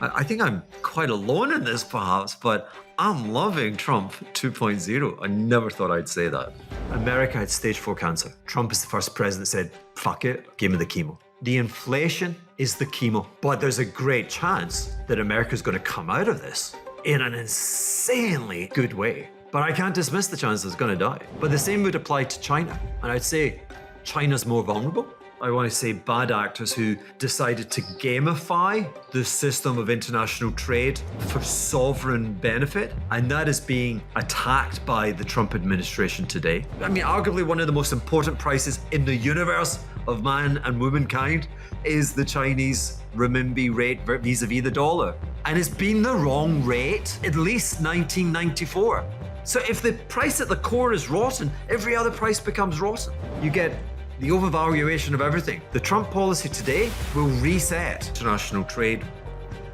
I think I'm quite alone in this, perhaps, but I'm loving Trump 2.0. I never thought I'd say that. America had stage 4 cancer. Trump is the first president that said, fuck it, give me the chemo. The inflation is the chemo, but there's a great chance that America's going to come out of this in an insanely good way. But I can't dismiss the chance it's going to die. But the same would apply to China. And I'd say China's more vulnerable. I want to say bad actors who decided to gamify the system of international trade for sovereign benefit. And that is being attacked by the Trump administration today. I mean, arguably one of the most important prices in the universe of man and womankind is the Chinese renminbi rate vis-a-vis the dollar. And it's been the wrong rate at least 1994. So if the price at the core is rotten, every other price becomes rotten. You get the overvaluation of everything. The Trump policy today will reset international trade.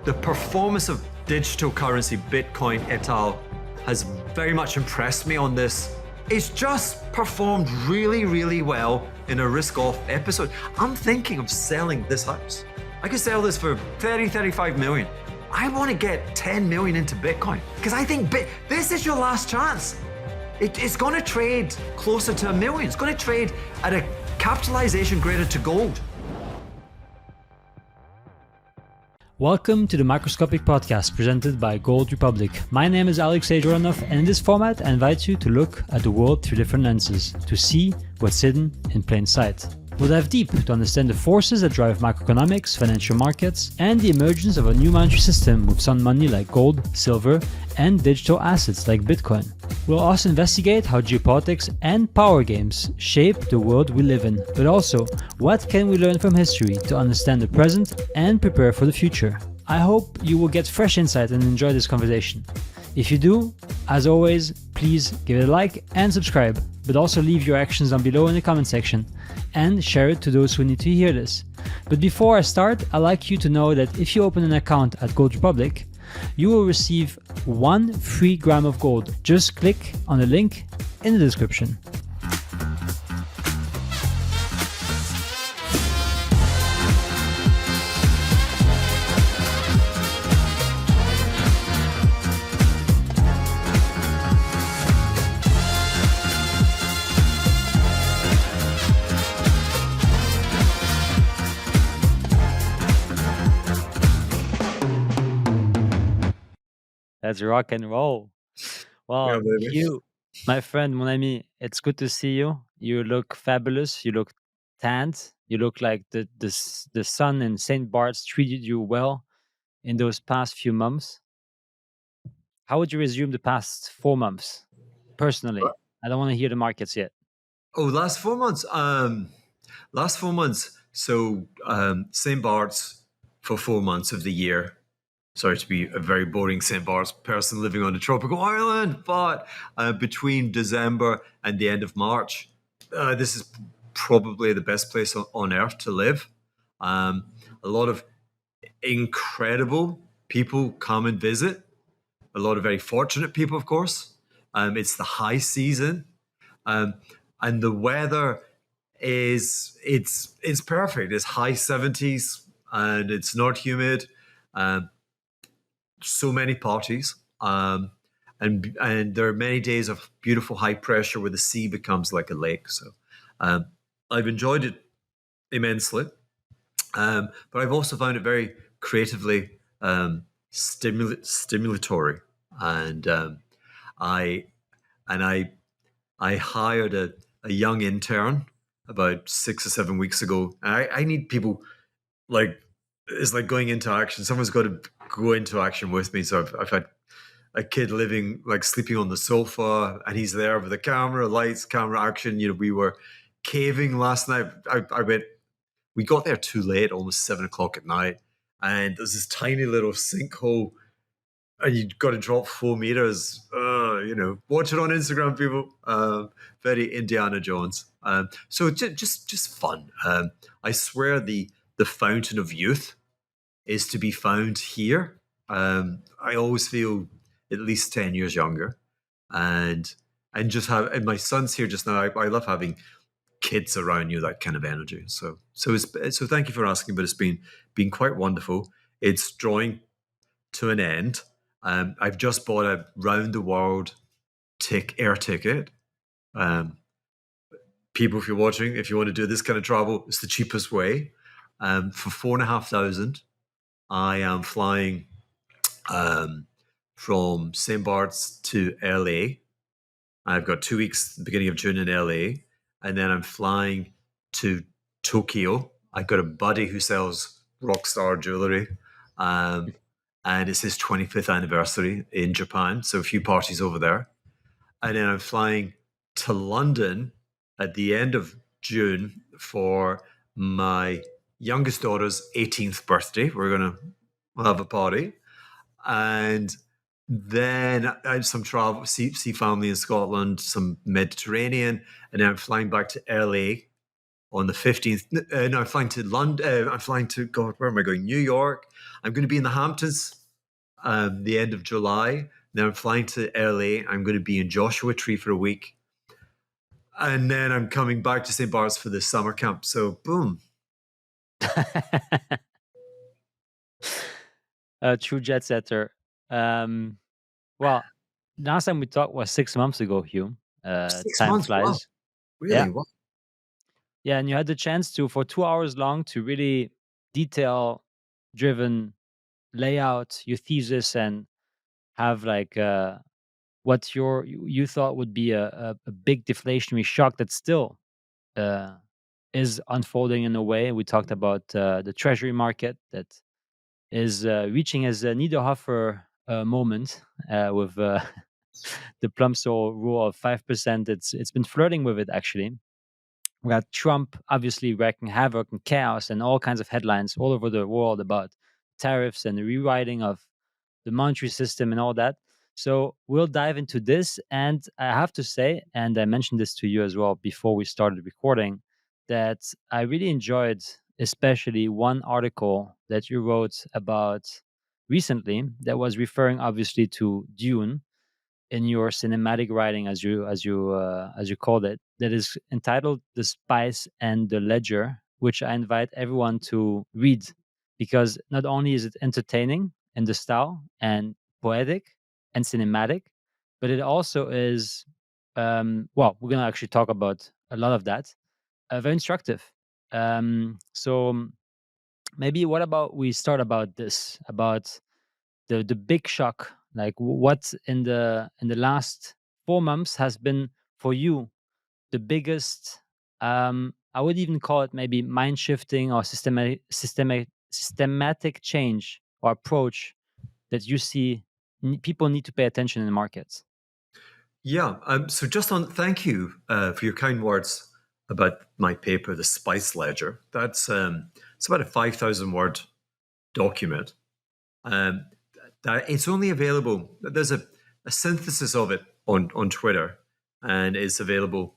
The performance of digital currency, Bitcoin et al., has very much impressed me on this. It's just performed really, really well in a risk-off episode. I'm thinking of selling this house. I could sell this for 30, 35 million. I want to get 10 million into Bitcoin because I think this is your last chance. It's going to trade closer to $1 million. It's going to trade at a capitalization greater to gold. Welcome to the Microscopic Podcast presented by Gold Republic. My name is Alexei Joranov, and in this format I invite you to look at the world through different lenses, to see what's hidden in plain sight. We'll dive deep to understand the forces that drive macroeconomics, financial markets, and the emergence of a new monetary system with some money like gold, silver, and digital assets like Bitcoin. We'll also investigate how geopolitics and power games shape the world we live in, but also what can we learn from history to understand the present and prepare for the future. I hope you will get fresh insight and enjoy this conversation. If you do, as always, please give it a like and subscribe, but also leave your actions down below in the comment section and share it to those who need to hear this. But before I start, I'd like you to know that if you open an account at Gold Republic, you will receive 1 free gram of gold. Just click on the link in the description. Let's rock and roll. Well, Yeah, Hugh, my friend, mon ami, it's good to see you. You look fabulous. You look tanned. You look like the sun in St. Bart's treated you well in those past few months. How would you resume the past 4 months, personally? I don't want to hear the markets yet. Oh, last 4 months. Last 4 months. So St. Bart's for 4 months of the year. Sorry to be a very boring St. Bart's person living on a tropical island, but between December and the end of March, this is probably the best place on earth to live. A lot of incredible people come and visit. A lot of very fortunate people, of course. It's the high season, and the weather is it's perfect. It's high 70s and it's not humid. So many parties, and there are many days of beautiful high pressure where the sea becomes like a lake. So I've enjoyed it immensely, but I've also found it very creatively stimulatory, and I hired a young intern about 6 or 7 weeks ago. I need people like. It's like going into action. Someone's got to go into action with me. So I've had a kid living, like sleeping on the sofa, and he's there with the camera, lights, camera action. You know, we were caving last night. We got there too late, almost 7 o'clock at night. And there's this tiny little sinkhole, and you got to drop 4 meters. Watch it on Instagram, people. Very Indiana Jones. So just fun. I swear the fountain of youth is to be found here. I always feel at least 10 years younger, and my son's here just now. I love having kids around you, that kind of energy. So thank you for asking, but it's been quite wonderful. It's drawing to an end. I've just bought a round the world air ticket. People, if you're watching, if you want to do this kind of travel, it's the cheapest way. For 4,500, I am flying from St. Bart's to LA. I've got 2 weeks, beginning of June in LA, and then I'm flying to Tokyo. I've got a buddy who sells Rockstar jewelry, and it's his 25th anniversary in Japan, so a few parties over there. And then I'm flying to London at the end of June for my youngest daughter's 18th birthday. We're going to have a party. And then I have some travel, see family in Scotland, some Mediterranean. And then I'm flying back to LA on the 15th. No, I'm flying to London. I'm flying to, God, where am I going? New York. I'm going to be in the Hamptons the end of July. Then I'm flying to LA. I'm going to be in Joshua Tree for a week. And then I'm coming back to St. Bart's for the summer camp. So, boom. A true jet setter. Well, last time we talked was 6 months ago, Hugh. 6 Time months? Wow. flies. Really? Yeah. Wow. Yeah, and you had the chance to, for 2 hours long, to really detail-driven lay out your thesis and have like what you thought would be a big deflationary shock that still is unfolding in a way. We talked about the Treasury market that is reaching as a Niederhofer moment with the Plumsole rule of 5%. It's been flirting with it actually. We got Trump obviously wreaking havoc and chaos and all kinds of headlines all over the world about tariffs and the rewriting of the monetary system and all that. So we'll dive into this. And I have to say, and I mentioned this to you as well before we started recording, that I really enjoyed especially one article that you wrote about recently that was referring obviously to Dune in your cinematic writing, as you called it, that is entitled "The Spice and the Ledger," which I invite everyone to read, because not only is it entertaining in the style and poetic and cinematic, but it also is, well, we're gonna actually talk about a lot of that. Very instructive. So maybe what about we start about this, about the big shock, like what in the last 4 months has been for you the biggest, I would even call it maybe mind shifting or systematic change or approach that you see people need to pay attention in the markets. Yeah. So just on, thank you for your kind words about my paper, The Spice Ledger. That's it's about a 5,000 word document. That it's only available. There's a synthesis of it on Twitter, and it's available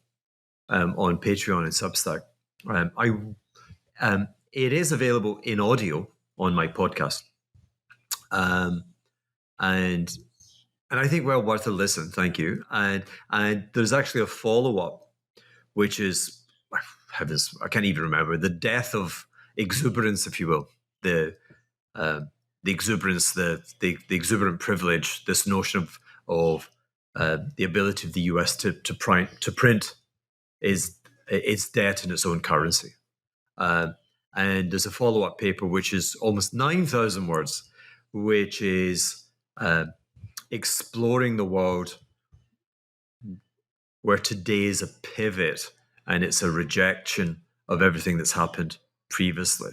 on Patreon and Substack. It is available in audio on my podcast, and I think well worth a listen. Thank you. And there's actually a follow up, which is, heavens, I can't even remember, the death of exuberance, if you will, the exuberance, the exuberant privilege, this notion of the ability of the US to print is its debt in its own currency. And there's a follow-up paper which is almost 9,000 words, which is exploring the world where today is a pivot and it's a rejection of everything that's happened previously.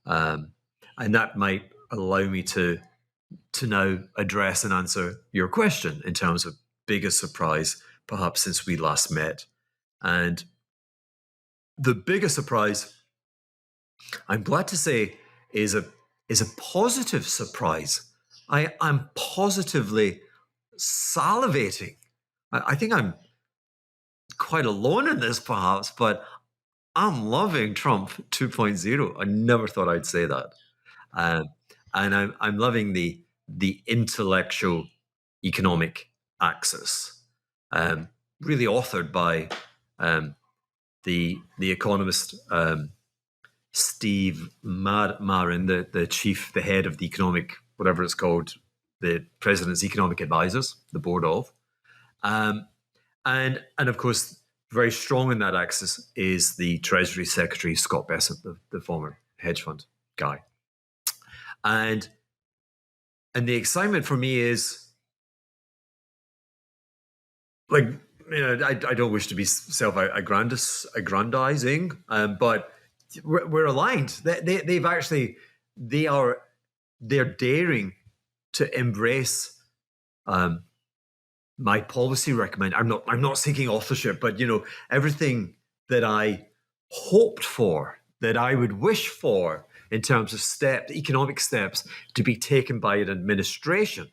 And that might allow me to now address and answer your question in terms of biggest surprise, perhaps since we last met. And the biggest surprise, I'm glad to say, is a positive surprise. I'm positively salivating. I think I'm quite alone in this, perhaps, but I'm loving Trump 2.0. I never thought I'd say that. And I'm loving the intellectual economic axis, really authored by the economist Steve Marin, the head of the economic whatever it's called, the president's economic advisors, the board of. And of course, very strong in that axis is the Treasury Secretary, Scott Bessent, the former hedge fund guy. And the excitement for me is, like, I don't wish to be self-aggrandizing, but we're aligned. They're daring to embrace my policy recommend. I'm not seeking authorship, but everything that I hoped for, that I would wish for in terms of economic steps to be taken by an administration,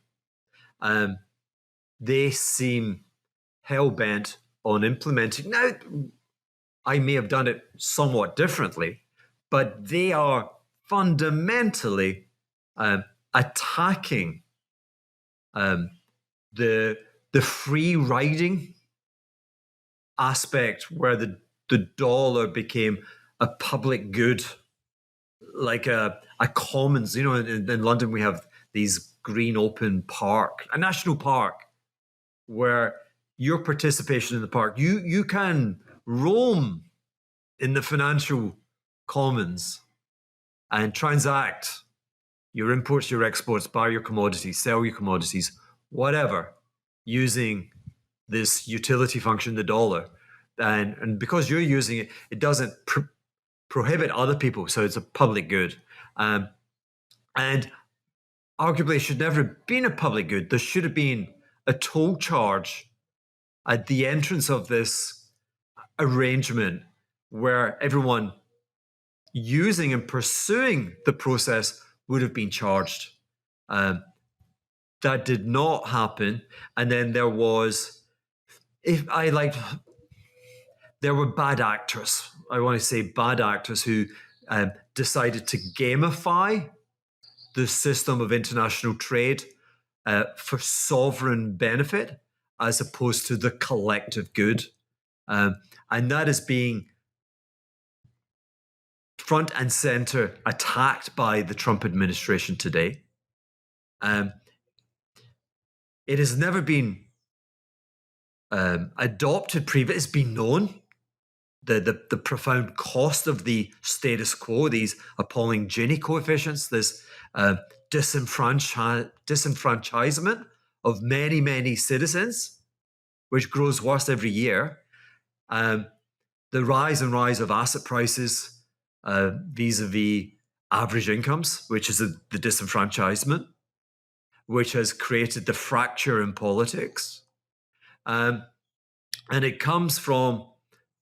they seem hell-bent on implementing. Now, I may have done it somewhat differently, but they are fundamentally attacking the free riding aspect, where the dollar became a public good, like a commons. In London we have these green open park, a national park, where your participation in the park, you can roam in the financial commons and transact your imports, your exports, buy your commodities, sell your commodities, whatever, using this utility function, the dollar. And because you're using it, it doesn't prohibit other people, so it's a public good. And arguably, it should never have been a public good. There should have been a toll charge at the entrance of this arrangement, where everyone using and pursuing the process would have been charged. That did not happen. And then there were bad actors. I want to say bad actors who decided to gamify the system of international trade for sovereign benefit, as opposed to the collective good. And that is being front and center attacked by the Trump administration today. It has never been adopted previously. It's been known, the profound cost of the status quo, these appalling Gini coefficients, this disenfranchisement of many, many citizens, which grows worse every year. The rise of asset prices vis-a-vis average incomes, which is the disenfranchisement, which has created the fracture in politics. And it comes from,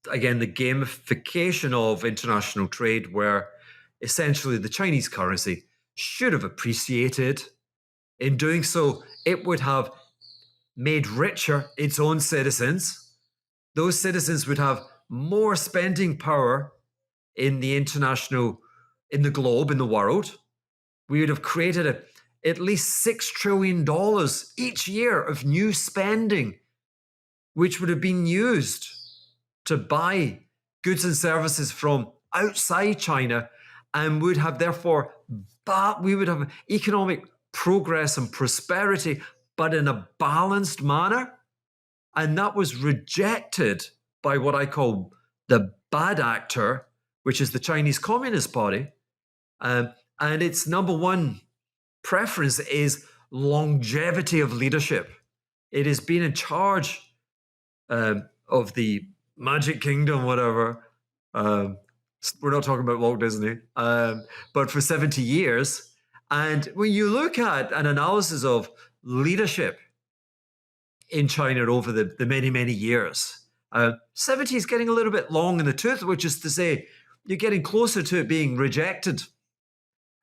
again, the gamification of international trade, where essentially the Chinese currency should have appreciated. In doing so, it would have made richer its own citizens. Those citizens would have more spending power in the globe, in the world. We would have created at least $6 trillion each year of new spending, which would have been used to buy goods and services from outside China, and would have therefore, we would have economic progress and prosperity, but in a balanced manner. And that was rejected by what I call the bad actor, which is the Chinese Communist Party. And its number one preference is longevity of leadership. It has been in charge of the Magic Kingdom, whatever. We're not talking about Walt Disney, but for 70 years. And when you look at an analysis of leadership in China over the many, many years, 70 is getting a little bit long in the tooth, which is to say you're getting closer to it being rejected.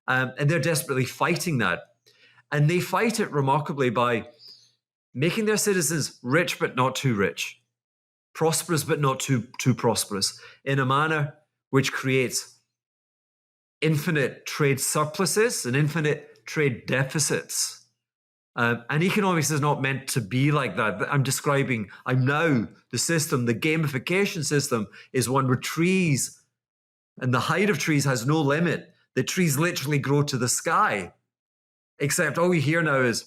And they're desperately fighting that. And they fight it remarkably by making their citizens rich but not too rich, prosperous but not too prosperous, in a manner which creates infinite trade surpluses and infinite trade deficits. And economics is not meant to be like that. I'm now the system, the gamification system is one where trees, and the height of trees has no limit. The trees literally grow to the sky. except all you hear now is,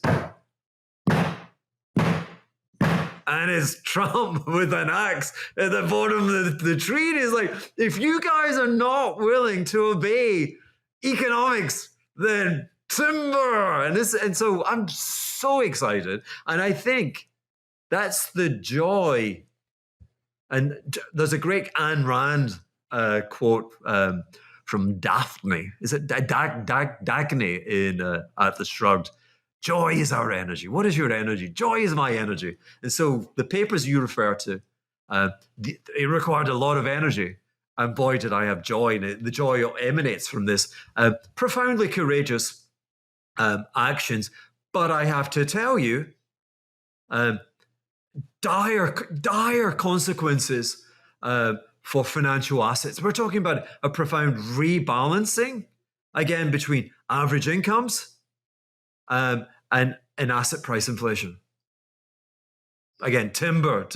and it's Trump with an axe at the bottom of the tree. And he's like, if you guys are not willing to obey economics, then timber. And so I'm so excited. And I think that's the joy. And there's a great Ayn Rand quote from Daphne. Is it Dagny in Atlas Shrugged? Joy is our energy. What is your energy? Joy is my energy. And so the papers you refer to, it required a lot of energy. And boy, did I have joy. And the joy emanates from this profoundly courageous actions. But I have to tell you, dire consequences for financial assets. We're talking about a profound rebalancing, again, between average incomes and asset price inflation. Again, timber,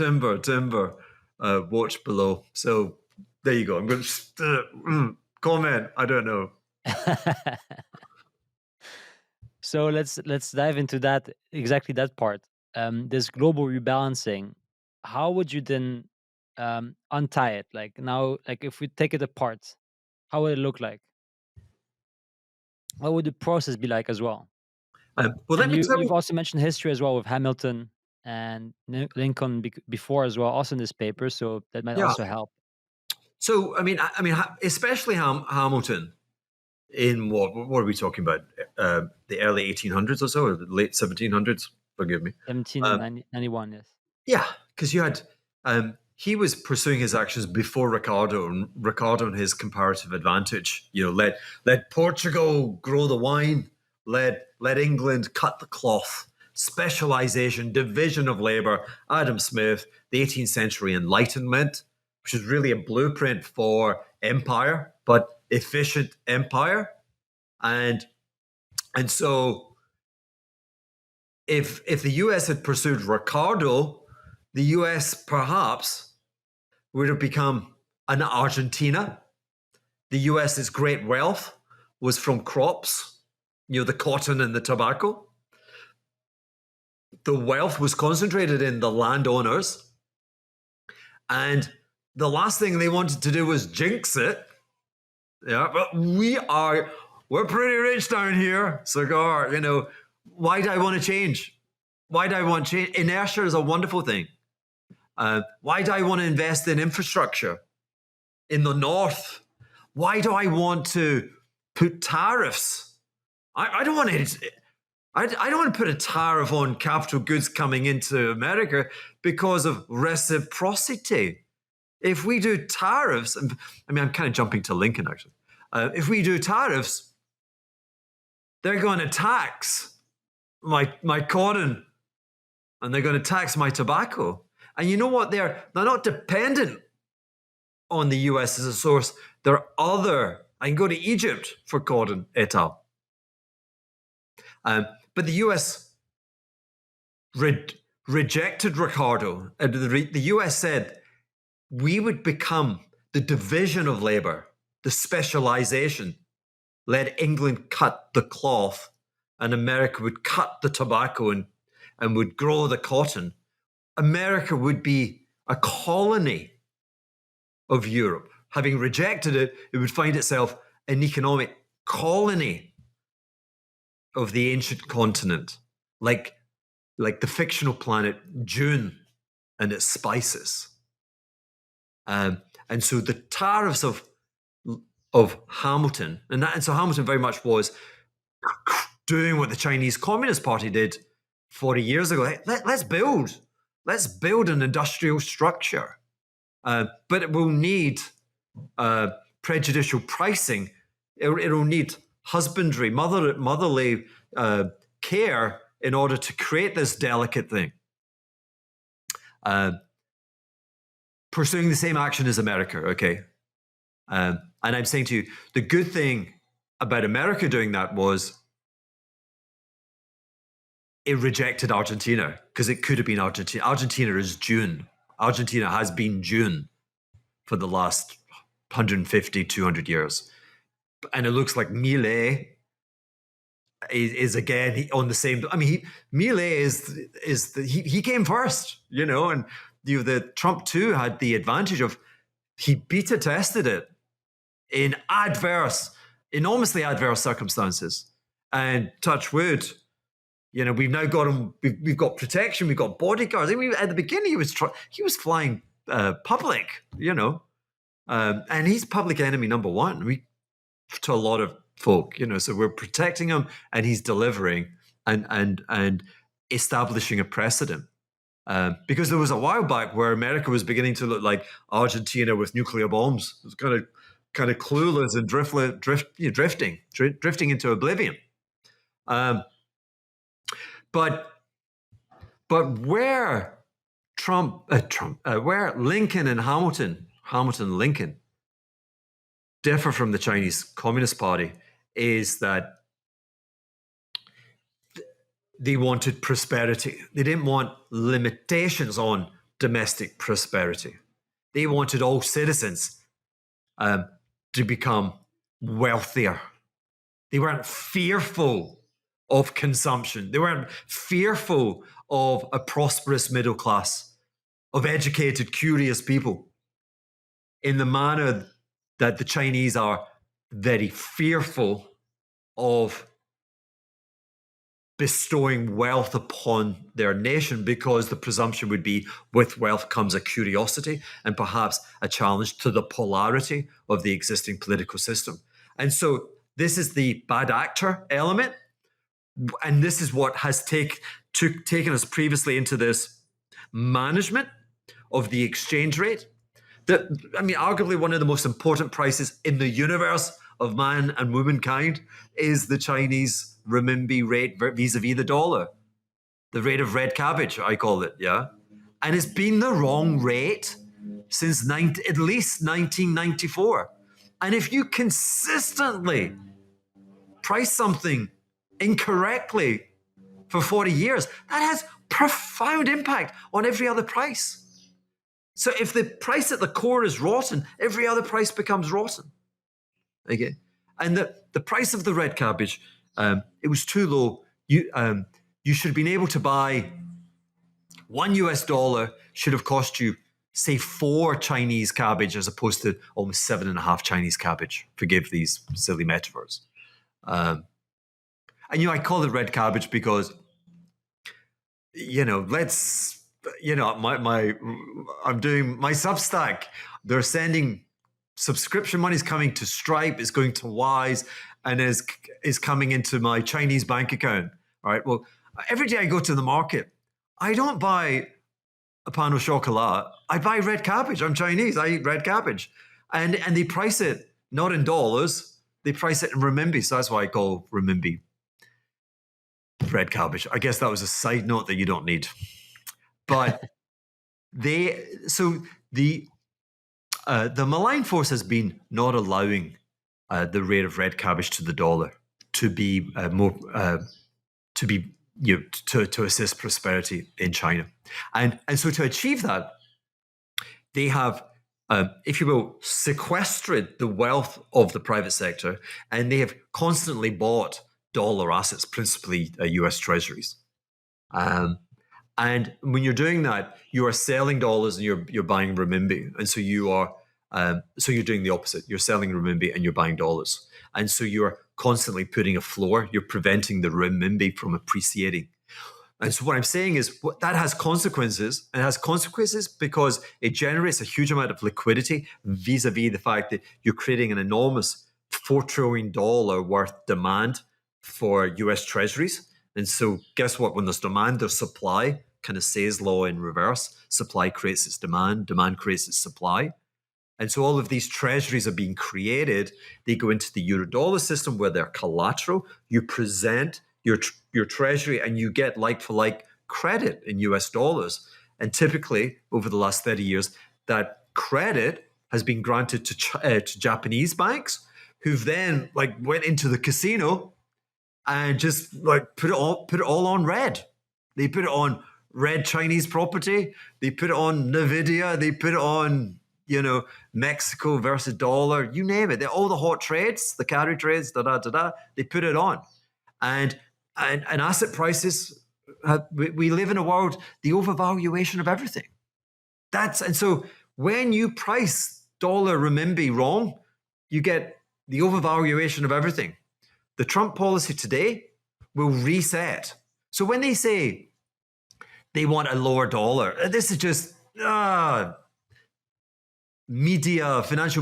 watch below. So there you go. I'm going to comment. I don't know. So let's dive into that, exactly that part. This global rebalancing, how would you then untie it? Like now, like if we take it apart, how would it look like? What would the process be like as well? Well, and you've also mentioned history as well with Hamilton and Lincoln before as well, also in this paper. So that might also help. So I mean, especially Hamilton. In what are we talking about? The early 1800s or so, or the late 1700s? Forgive me. 1791, yes. Yeah, because you had he was pursuing his actions before Ricardo, and Ricardo and his comparative advantage. You know, let Portugal grow the wine, let England cut the cloth. Specialization, division of labor. Adam Smith, the 18th century Enlightenment, which is really a blueprint for empire, but efficient empire. And so if the US had pursued Ricardo, the US perhaps would have become an Argentina. The US's great wealth was from crops, you know, the cotton and the tobacco. The wealth was concentrated in the landowners. And the last thing they wanted to do was jinx it. Yeah, but we're pretty rich down here, cigar. You know, why do I want to change? Why do I want change? Inertia is a wonderful thing. Why do I want to invest in infrastructure in the north? Why do I want to put tariffs? I don't want to. I don't want to put a tariff on capital goods coming into America because of reciprocity. If we do tariffs, I mean, I'm kind of jumping to Lincoln actually. If we do tariffs, they're going to tax my cotton, and they're going to tax my tobacco. And you know what? They're not dependent on the US as a source. There are other. I can go to Egypt for cotton et al. But the US rejected Ricardo. The US said we would become the division of labor, the specialization. Let England cut the cloth, and America would cut the tobacco and would grow the cotton. America would be a colony of Europe. Having rejected it, it would find itself an economic colony of the ancient continent, like the fictional planet June and its spices. And so the tariffs of Hamilton, and so Hamilton very much was doing what the Chinese Communist Party did 40 years ago. Let's build an industrial structure, but it will need prejudicial pricing. It will need husbandry, motherly care in order to create this delicate thing. Pursuing the same action as America, okay? And I'm saying to you, the good thing about America doing that was it rejected Argentina, because it could have been Argentina. Argentina is June. Argentina has been June for the last 150, 200 years. And it looks like Milei is again on the same. I mean, Milei he came first, and the Trump too had the advantage of he beta tested it in enormously adverse circumstances, and touch wood. We've now got him. We've got protection. We've got bodyguards. I mean, at the beginning, he was flying public, and he's public enemy number one. To a lot of folk, so we're protecting him, and he's delivering and establishing a precedent. Because there was a while back where America was beginning to look like Argentina with nuclear bombs. It was kind of clueless and drifting into oblivion. But where where Lincoln and Hamilton Lincoln differ from the Chinese Communist Party is that they wanted prosperity. They didn't want limitations on domestic prosperity. They wanted all citizens to become wealthier. They weren't fearful of consumption. They weren't fearful of a prosperous middle class, of educated, curious people, in the manner that the Chinese are very fearful of bestowing wealth upon their nation, because the presumption would be with wealth comes a curiosity and perhaps a challenge to the polarity of the existing political system. And so this is the bad actor element. And this is what has taken us previously into this management of the exchange rate. Arguably one of the most important prices in the universe of man and womankind is the Chinese renminbi rate vis-a-vis the dollar. The rate of red cabbage, I call it, yeah? And it's been the wrong rate since at least 1994. And if you consistently price something incorrectly for 40 years, that has profound impact on every other price. So if the price at the core is rotten, every other price becomes rotten. Okay, and the price of the red cabbage, it was too low. You should have been able to buy $1 should have cost you, say, 4 Chinese cabbage as opposed to almost 7.5 Chinese cabbage. Forgive these silly metaphors. And I call it red cabbage because, I'm doing my Substack. They're sending subscription money is coming to Stripe, is going to Wise, and is coming into my Chinese bank account. All right. Well, every day I go to the market, I don't buy a pan au chocolat. I buy red cabbage. I'm Chinese. I eat red cabbage, and they price it not in dollars. They price it in renminbi. So that's why I call renminbi red cabbage. I guess that was a side note that you don't need. But the malign force has been not allowing the rate of red cabbage to the dollar to be to assist prosperity in China, and so to achieve that, they have, if you will, sequestered the wealth of the private sector, and they have constantly bought dollar assets, principally U.S. Treasuries. And when you're doing that, you are selling dollars and you're buying renminbi, and so you're doing the opposite. You're selling renminbi and you're buying dollars, and so you're constantly putting a floor. You're preventing the renminbi from appreciating. And so what I'm saying is that has consequences, and it has consequences because it generates a huge amount of liquidity vis-a-vis the fact that you're creating an enormous $4 trillion worth demand for U.S. Treasuries. And so guess what? When there's demand, there's supply. Kind of Say's law in reverse. Supply creates its demand. Demand creates its supply. And so all of these treasuries are being created. They go into the euro-dollar system where they're collateral. You present your treasury and you get like-for-like credit in US dollars. And typically, over the last 30 years, that credit has been granted to Japanese banks, who've then went into the casino and just put it all on red. They put it on red Chinese property. They put it on Nvidia. They put it on, Mexico versus dollar. You name it. All the hot trades, the carry trades, They put it on, And asset prices, we live in a world, the overvaluation of everything. And so when you price dollar renminbi wrong, you get the overvaluation of everything. The Trump policy today will reset. So when they say they want a lower dollar, this is just financial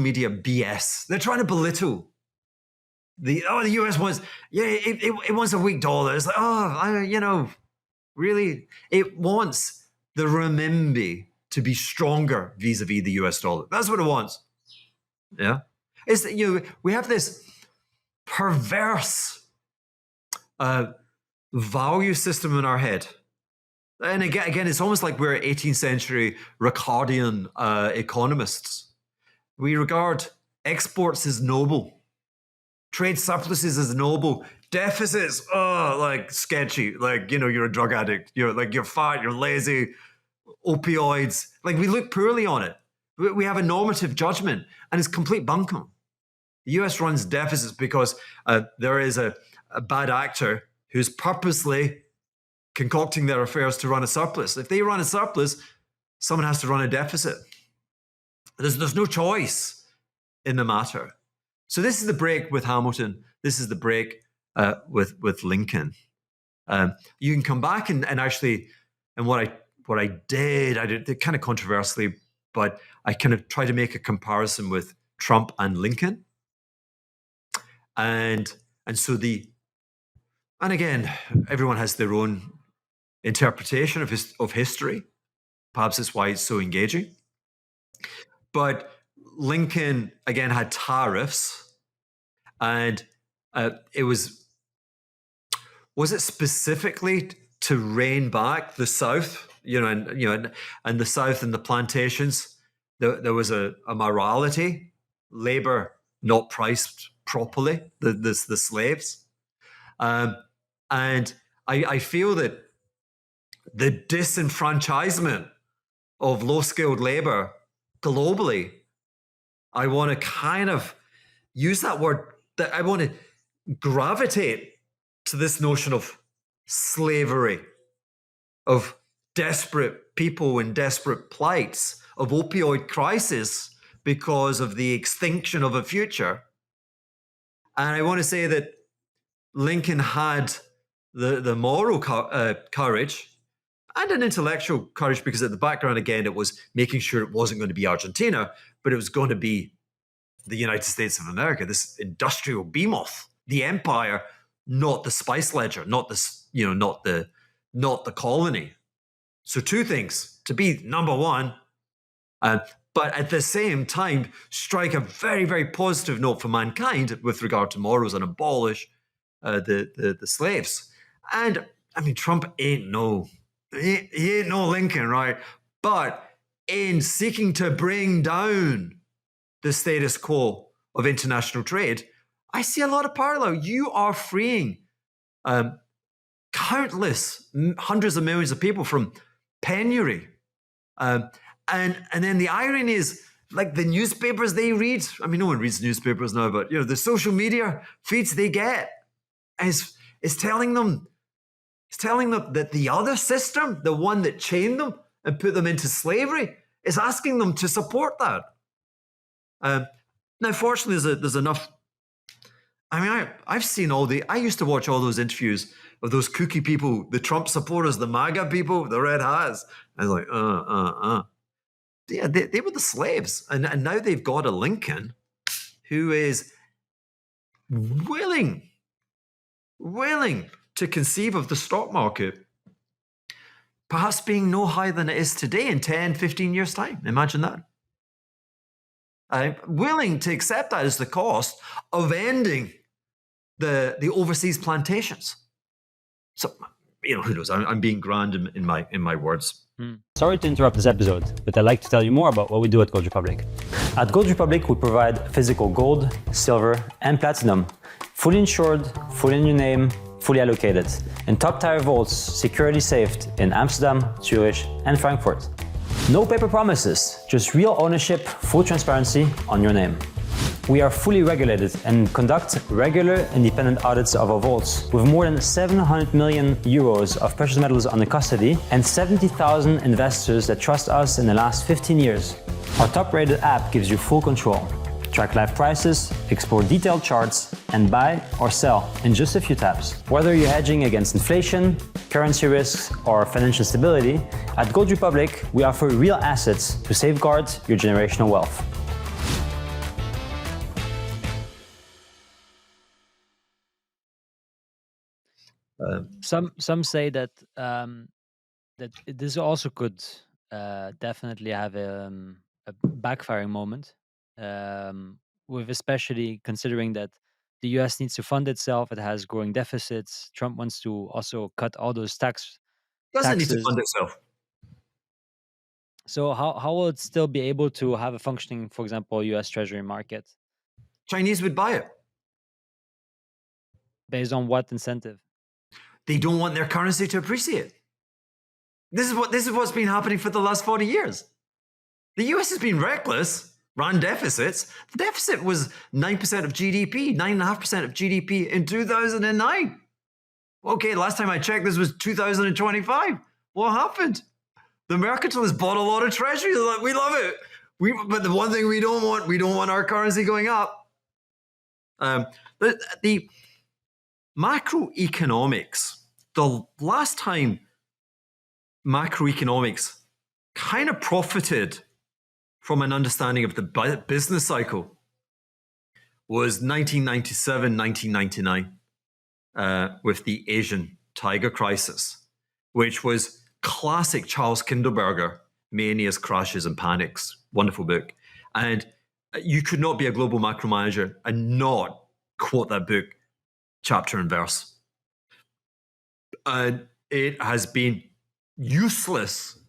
media BS. They're trying to belittle the US wants, it wants a weak dollar. It's like, really, it wants the renminbi to be stronger vis-a-vis the US dollar. That's what it wants. Yeah. It's, we have this perverse value system in our head. And again, it's almost like we're 18th century Ricardian economists. We regard exports as noble, trade surpluses as noble, deficits, like sketchy, like, you're a drug addict, you're fat, you're lazy, opioids. Like, we look poorly on it. We have a normative judgment, and it's complete bunkum. The US runs deficits because there is a bad actor who's purposely concocting their affairs to run a surplus. If they run a surplus, someone has to run a deficit. There's no choice in the matter. So this is the break with Hamilton. This is the break with Lincoln. You can come back and actually, and what I did kind of controversially, but I kind of try to make a comparison with Trump and Lincoln. And again, everyone has their own interpretation of history. Perhaps that's why it's so engaging. But Lincoln, again, had tariffs, and it was it specifically to rein back the South, and the South and the plantations? There was a morality, labor not priced properly, the slaves, and I feel that the disenfranchisement of low-skilled labor globally, I want to kind of use that word, that I want to gravitate to this notion of slavery, of desperate people in desperate plights, of opioid crisis because of the extinction of a future. And I want to say that Lincoln had the moral courage and an intellectual courage, because at the background, again, it was making sure it wasn't going to be Argentina, but it was going to be the United States of America, this industrial behemoth, the empire, not the spice ledger, not the colony. So two things: to be number one, but at the same time, strike a very, very positive note for mankind with regard to morals and abolish the slaves. And I mean, Trump ain't no Lincoln, right? But in seeking to bring down the status quo of international trade, I see a lot of parallel. You are freeing countless, hundreds of millions of people from penury. And then the irony is, like, the newspapers they read, I mean, no one reads newspapers now, but the social media feeds they get is telling them that the other system, the one that chained them and put them into slavery, is asking them to support that. Now, fortunately, there's enough. I mean, I've seen I used to watch all those interviews of those kooky people, the Trump supporters, the MAGA people, the red hats. I was like, Yeah, they were the slaves. And now they've got a Lincoln who is willing to conceive of the stock market perhaps being no higher than it is today in 10, 15 years' time. Imagine that. I'm willing to accept that as the cost of ending the overseas plantations. So, who knows? I'm being grand in my words. Sorry to interrupt this episode, but I'd like to tell you more about what we do at Gold Republic. At Gold Republic, we provide physical gold, silver, and platinum, fully insured, fully in your name, fully allocated, in top-tier vaults, security saved in Amsterdam, Zurich, and Frankfurt. No paper promises, just real ownership, full transparency on your name. We are fully regulated and conduct regular independent audits of our vaults, with more than 700 million euros of precious metals under custody and 70,000 investors that trust us in the last 15 years. Our top-rated app gives you full control. Track live prices, explore detailed charts, and buy or sell in just a few taps. Whether you're hedging against inflation, currency risks, or financial stability, at Gold Republic, we offer real assets to safeguard your generational wealth. Some say that that this also could definitely have a backfiring moment, with especially considering that the U.S. needs to fund itself. It has growing deficits. Trump wants to also cut all those Doesn't need to taxes. fund itself. So how will it still be able to have a functioning, for example, U.S. Treasury market? Chinese would buy it. Based on what incentive? They don't want their currency to appreciate. This is what's been happening for the last 40 years. The US has been reckless, ran deficits. The deficit was 9% of GDP, 9.5% of GDP in 2009. Okay, last time I checked, this was 2025. What happened? The mercantilists bought a lot of treasuries. Like, we love it. But the one thing we don't want our currency going up. The macroeconomics, the last time macroeconomics kind of profited from an understanding of the business cycle was 1997, 1999, with the Asian tiger crisis, which was classic Charles Kindleberger, Manias, Crashes and Panics. Wonderful book. And you could not be a global macro manager and not quote that book chapter and verse. And it has been useless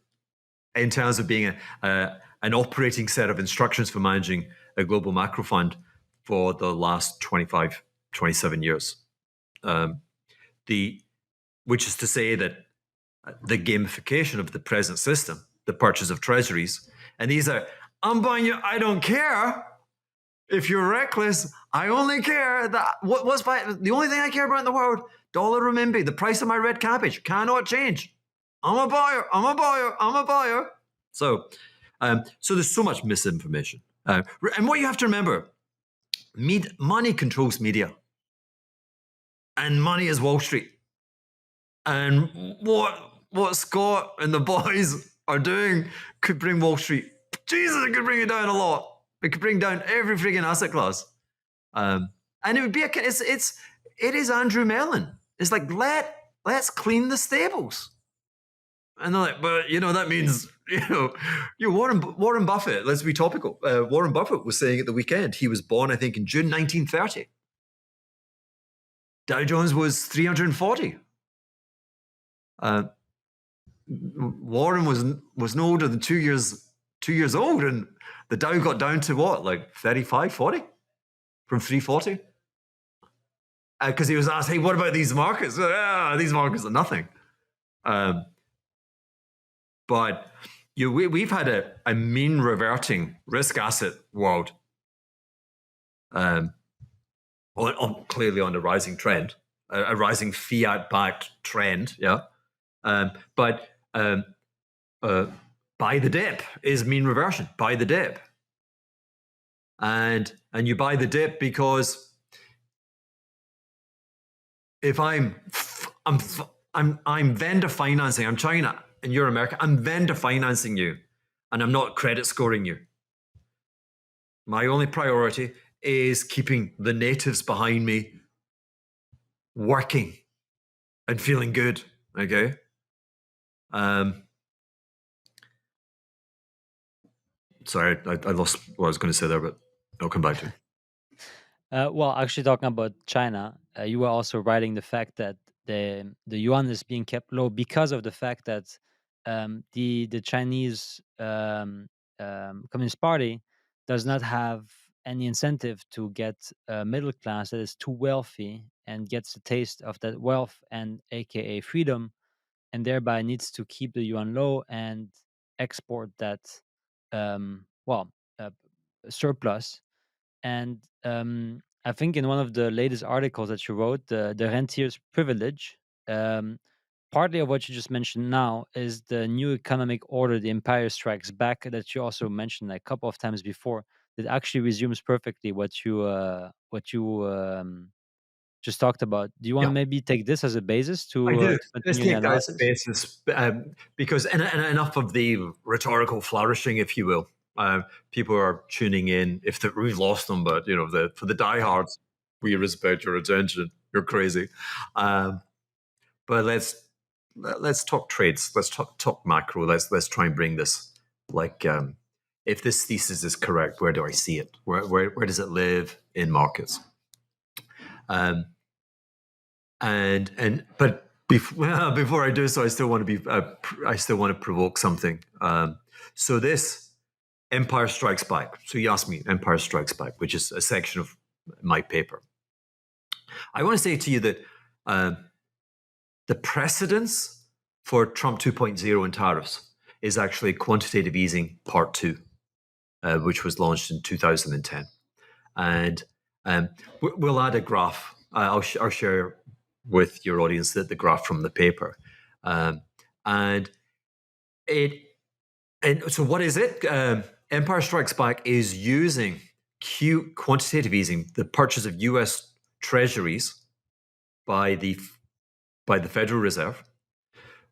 in terms of being an operating set of instructions for managing a global macro fund for the last 25, 27 years. Which is to say that the gamification of the present system, the purchase of treasuries, and these are, I'm buying you, I don't care. If you're reckless, I only care that the only thing I care about in the world, dollar renminbi, the price of my red cabbage cannot change. I'm a buyer. So there's so much misinformation. And what you have to remember, money controls media. And money is Wall Street. And what Scott and the boys are doing could bring Wall Street. Jesus, it could bring it down a lot. It could bring down every friggin' asset class. And it would be it is Andrew Mellon. It's like, let's clean the stables. And they're like, but that means, Warren Buffett, let's be topical. Warren Buffett was saying at the weekend, he was born, I think, in June 1930. Dow Jones was 340. Warren was no older than 2 years old, and the Dow got down to what, like 35, 40 from 340? Because he was asked, hey, what about these markets? These markets are nothing. But we've had a mean reverting risk asset world, clearly on a rising trend, a rising fiat-backed trend, yeah. But buy the dip is mean reversion. Buy the dip, and you buy the dip because if I'm vendor financing, I'm China and you're America, I'm vendor financing you, and I'm not credit scoring you. My only priority is keeping the natives behind me working and feeling good. Okay. Sorry, I lost what I was going to say there, but I'll come back to it. Well, actually, talking about China, you were also writing the fact that the yuan is being kept low because of the fact that the Chinese Communist Party does not have any incentive to get a middle class that is too wealthy and gets a taste of that wealth and AKA freedom, and thereby needs to keep the yuan low and export that surplus. And I think in one of the latest articles that you wrote, the rentier's privilege, partly of what you just mentioned now is the new economic order, the Empire Strikes Back, that you also mentioned a couple of times before, that actually resumes perfectly what you just talked about. Do you want Yeah. to maybe take this as a basis I to do. Let's continue the take that as analysis? basis because enough of the rhetorical flourishing, if you will. People are tuning in. We've lost them, but for the diehards, we respect your attention. You're crazy. But let's talk trades. Let's talk macro. Let's try and bring this. If this thesis is correct, where do I see it? Where does it live in markets? But before I do so, I still want to provoke something. So this Empire Strikes Back. So you asked me Empire Strikes Back, which is a section of my paper. I want to say to you that the precedence for Trump 2.0 and tariffs is actually quantitative easing part 2, which was launched in 2010. And we'll add a graph. I'll share with your audience the graph from the paper. So what is it? Empire Strikes Back is using quantitative easing, the purchase of US Treasuries by the Federal Reserve,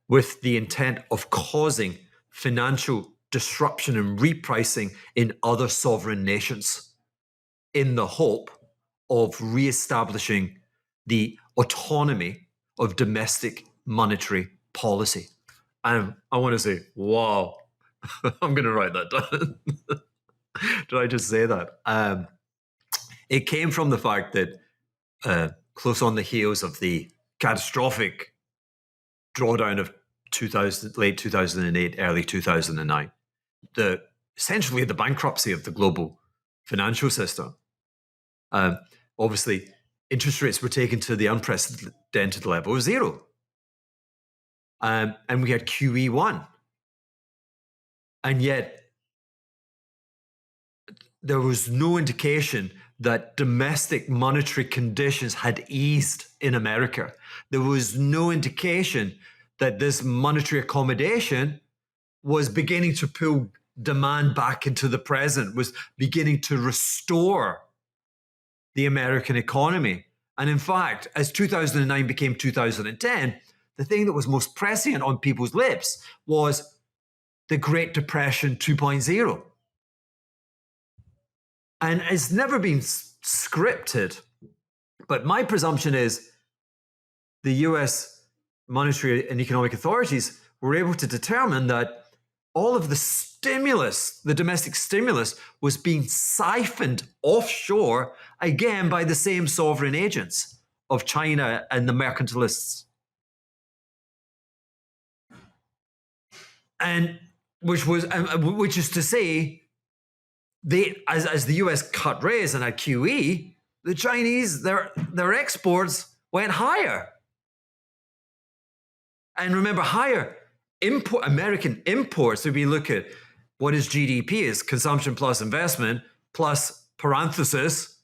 with the intent of causing financial disruption and repricing in other sovereign nations, in the hope of reestablishing the autonomy of domestic monetary policy. And I want to say, wow, I'm going to write that down. Did I just say that? It came from the fact that close on the heels of the catastrophic drawdown of late 2008, early 2009, essentially the bankruptcy of the global financial system. Obviously, interest rates were taken to the unprecedented level of 0. And we had QE1. And yet, there was no indication that domestic monetary conditions had eased in America. There was no indication that this monetary accommodation was beginning to pull demand back into the present, was beginning to restore the American economy. And in fact, as 2009 became 2010, the thing that was most prescient on people's lips was the Great Depression 2.0. And it's never been scripted, but my presumption is the US monetary and economic authorities were able to determine that all of the stimulus, the domestic stimulus, was being siphoned offshore, again by the same sovereign agents of China and the mercantilists. And which is to say, as the US cut rates and had QE, the Chinese, their exports went higher. And remember, higher American imports, if we look at what is GDP, is consumption plus investment plus parenthesis,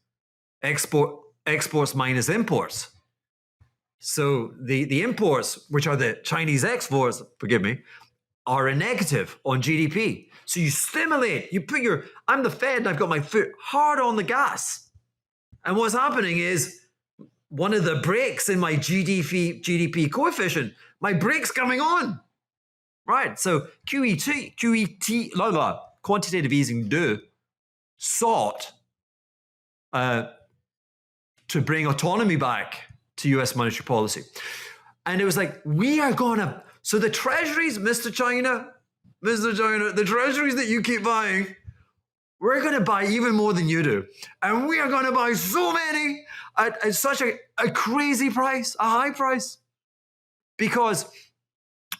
exports minus imports. So the imports, which are the Chinese exports, forgive me, are a negative on GDP. So you stimulate, I'm the Fed and I've got my foot hard on the gas. And what's happening is one of the brakes in my GDP coefficient, my brake's coming on. Right, so QET, quantitative easing sought to bring autonomy back to US monetary policy. And it was like, so the treasuries, Mr. China, the treasuries that you keep buying, we're going to buy even more than you do. And we are going to buy so many at such a crazy price, a high price. Because,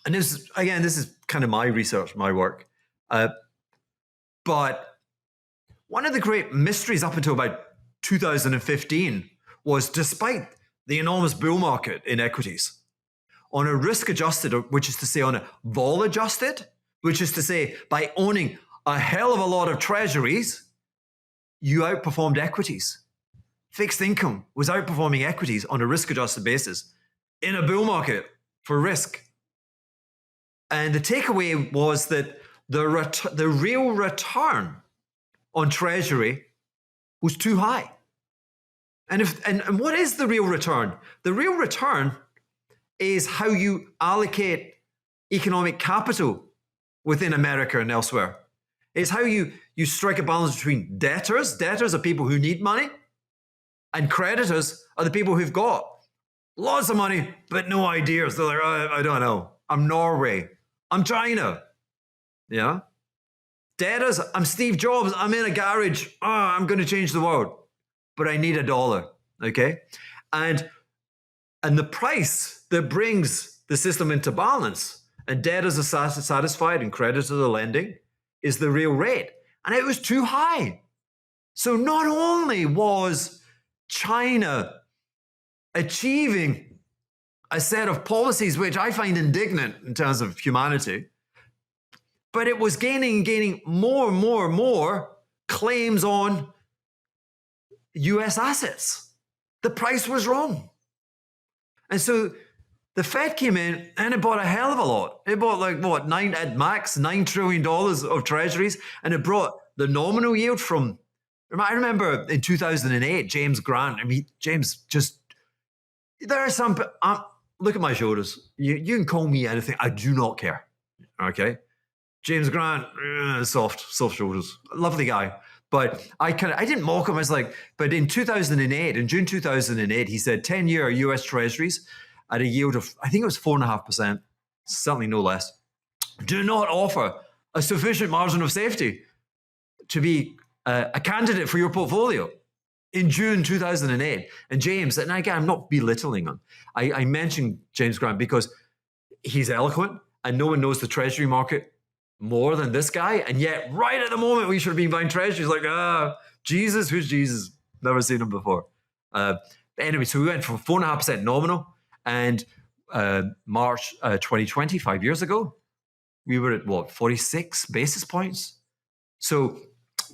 and this is kind of my research, my work. But one of the great mysteries up until about 2015 was, despite the enormous bull market in equities, on a risk-adjusted, which is to say on a vol-adjusted, which is to say by owning a hell of a lot of treasuries, you outperformed equities. Fixed income was outperforming equities on a risk-adjusted basis in a bull market for risk. And the takeaway was that the real return on Treasury was too high. And what is the real return? The real return is how you allocate economic capital within America and elsewhere. It's how you strike a balance between debtors. Debtors are people who need money, and creditors are the people who've got lots of money but no ideas. They're like, oh, I don't know. I'm Norway. I'm China. Yeah. Debtors, I'm Steve Jobs. I'm in a garage. Oh, I'm going to change the world, but I need $1. Okay. And the price that brings the system into balance and debtors are satisfied and creditors are lending is the real rate. And it was too high. So not only was China achieving a set of policies which I find indignant in terms of humanity, but it was gaining more and more and more claims on US assets. The price was wrong. And so the Fed came in and it bought a hell of a lot. It bought at max $9 trillion of treasuries, and it brought the nominal yield from, I remember in 2008, James Grant, James just, there are some, look at my shoulders. You can call me anything. I do not care. Okay. James Grant, soft shoulders, lovely guy. But I didn't mock him. I was like, but in June 2008, he said 10-year US treasuries at a yield of, I think it was 4.5%, certainly no less, do not offer a sufficient margin of safety to be a candidate for your portfolio in June 2008. And James, and again, I'm not belittling him. I mentioned James Grant because he's eloquent and no one knows the treasury market more than this guy. And yet right at the moment, we should have been buying treasuries like, Jesus, who's Jesus? Never seen him before. Anyway, so we went from 4.5% nominal, and March 2020, 5 years ago, we were at 46 basis points. So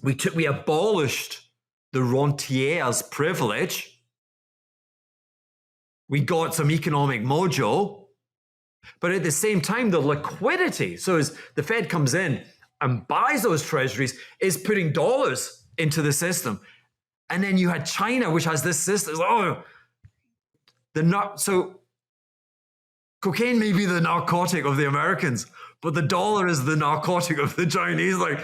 we abolished the rentier's privilege. We got some economic mojo, but at the same time, the liquidity, so as the Fed comes in and buys those treasuries, is putting dollars into the system. And then you had China, which has this system. So cocaine may be the narcotic of the Americans, but the dollar is the narcotic of the Chinese. Like,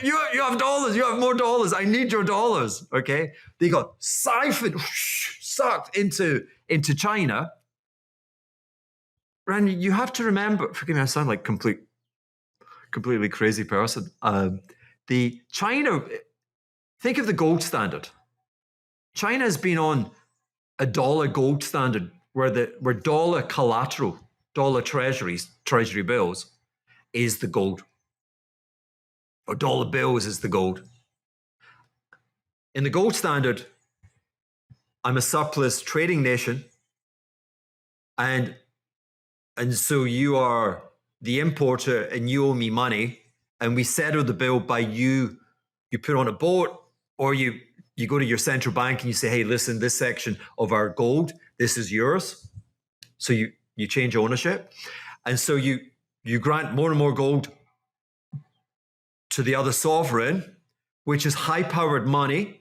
you have dollars, you have more dollars. I need your dollars. Okay, they got siphoned, sucked into China. And you have to remember. Forgive me, I sound like completely crazy person. The China. Think of the gold standard. China has been on a dollar gold standard where dollar collateral, dollar treasuries, treasury bills is the gold. Or dollar bills is the gold. In the gold standard, I'm a surplus trading nation. And so you are the importer and you owe me money. And we settle the bill by you put on a boat, or you go to your central bank and you say, hey, listen, this section of our gold, this is yours. So you change ownership. And so you grant more and more gold to the other sovereign, which is high-powered money,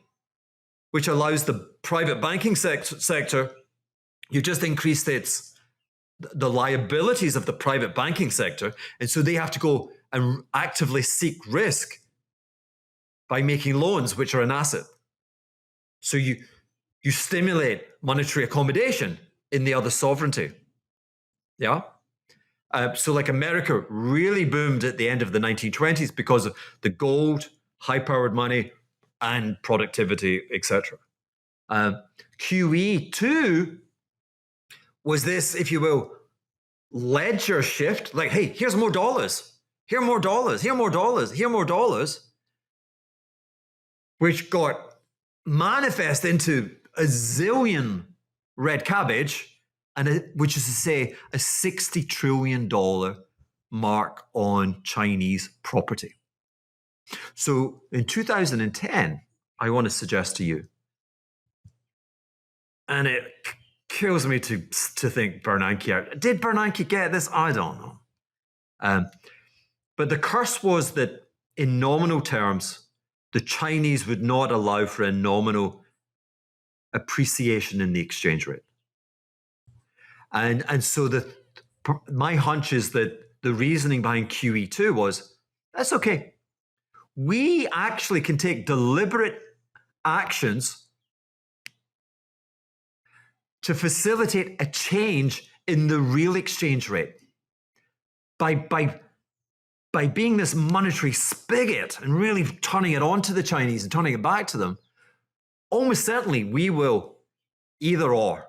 which allows the private banking sector, you just increased the liabilities of the private banking sector. And so they have to go and actively seek risk by making loans, which are an asset. So you stimulate monetary accommodation in the other sovereignty. Yeah. So like America really boomed at the end of the 1920s because of the gold, high-powered money, and productivity, etc. QE2 was this, if you will, ledger shift. Like, hey, here's more dollars. Here more dollars. Here more dollars. Here more dollars. Which got manifest into a zillion red cabbage, which is to say a $60 trillion mark on Chinese property. So in 2010, I want to suggest to you. And it kills me to think Bernanke. Did Bernanke get this? I don't know. But the curse was that in nominal terms, the Chinese would not allow for a nominal appreciation in the exchange rate. And so my hunch is that the reasoning behind QE2 was, that's okay. We actually can take deliberate actions to facilitate a change in the real exchange rate by being this monetary spigot and really turning it on to the Chinese and turning it back to them. Almost certainly we will either or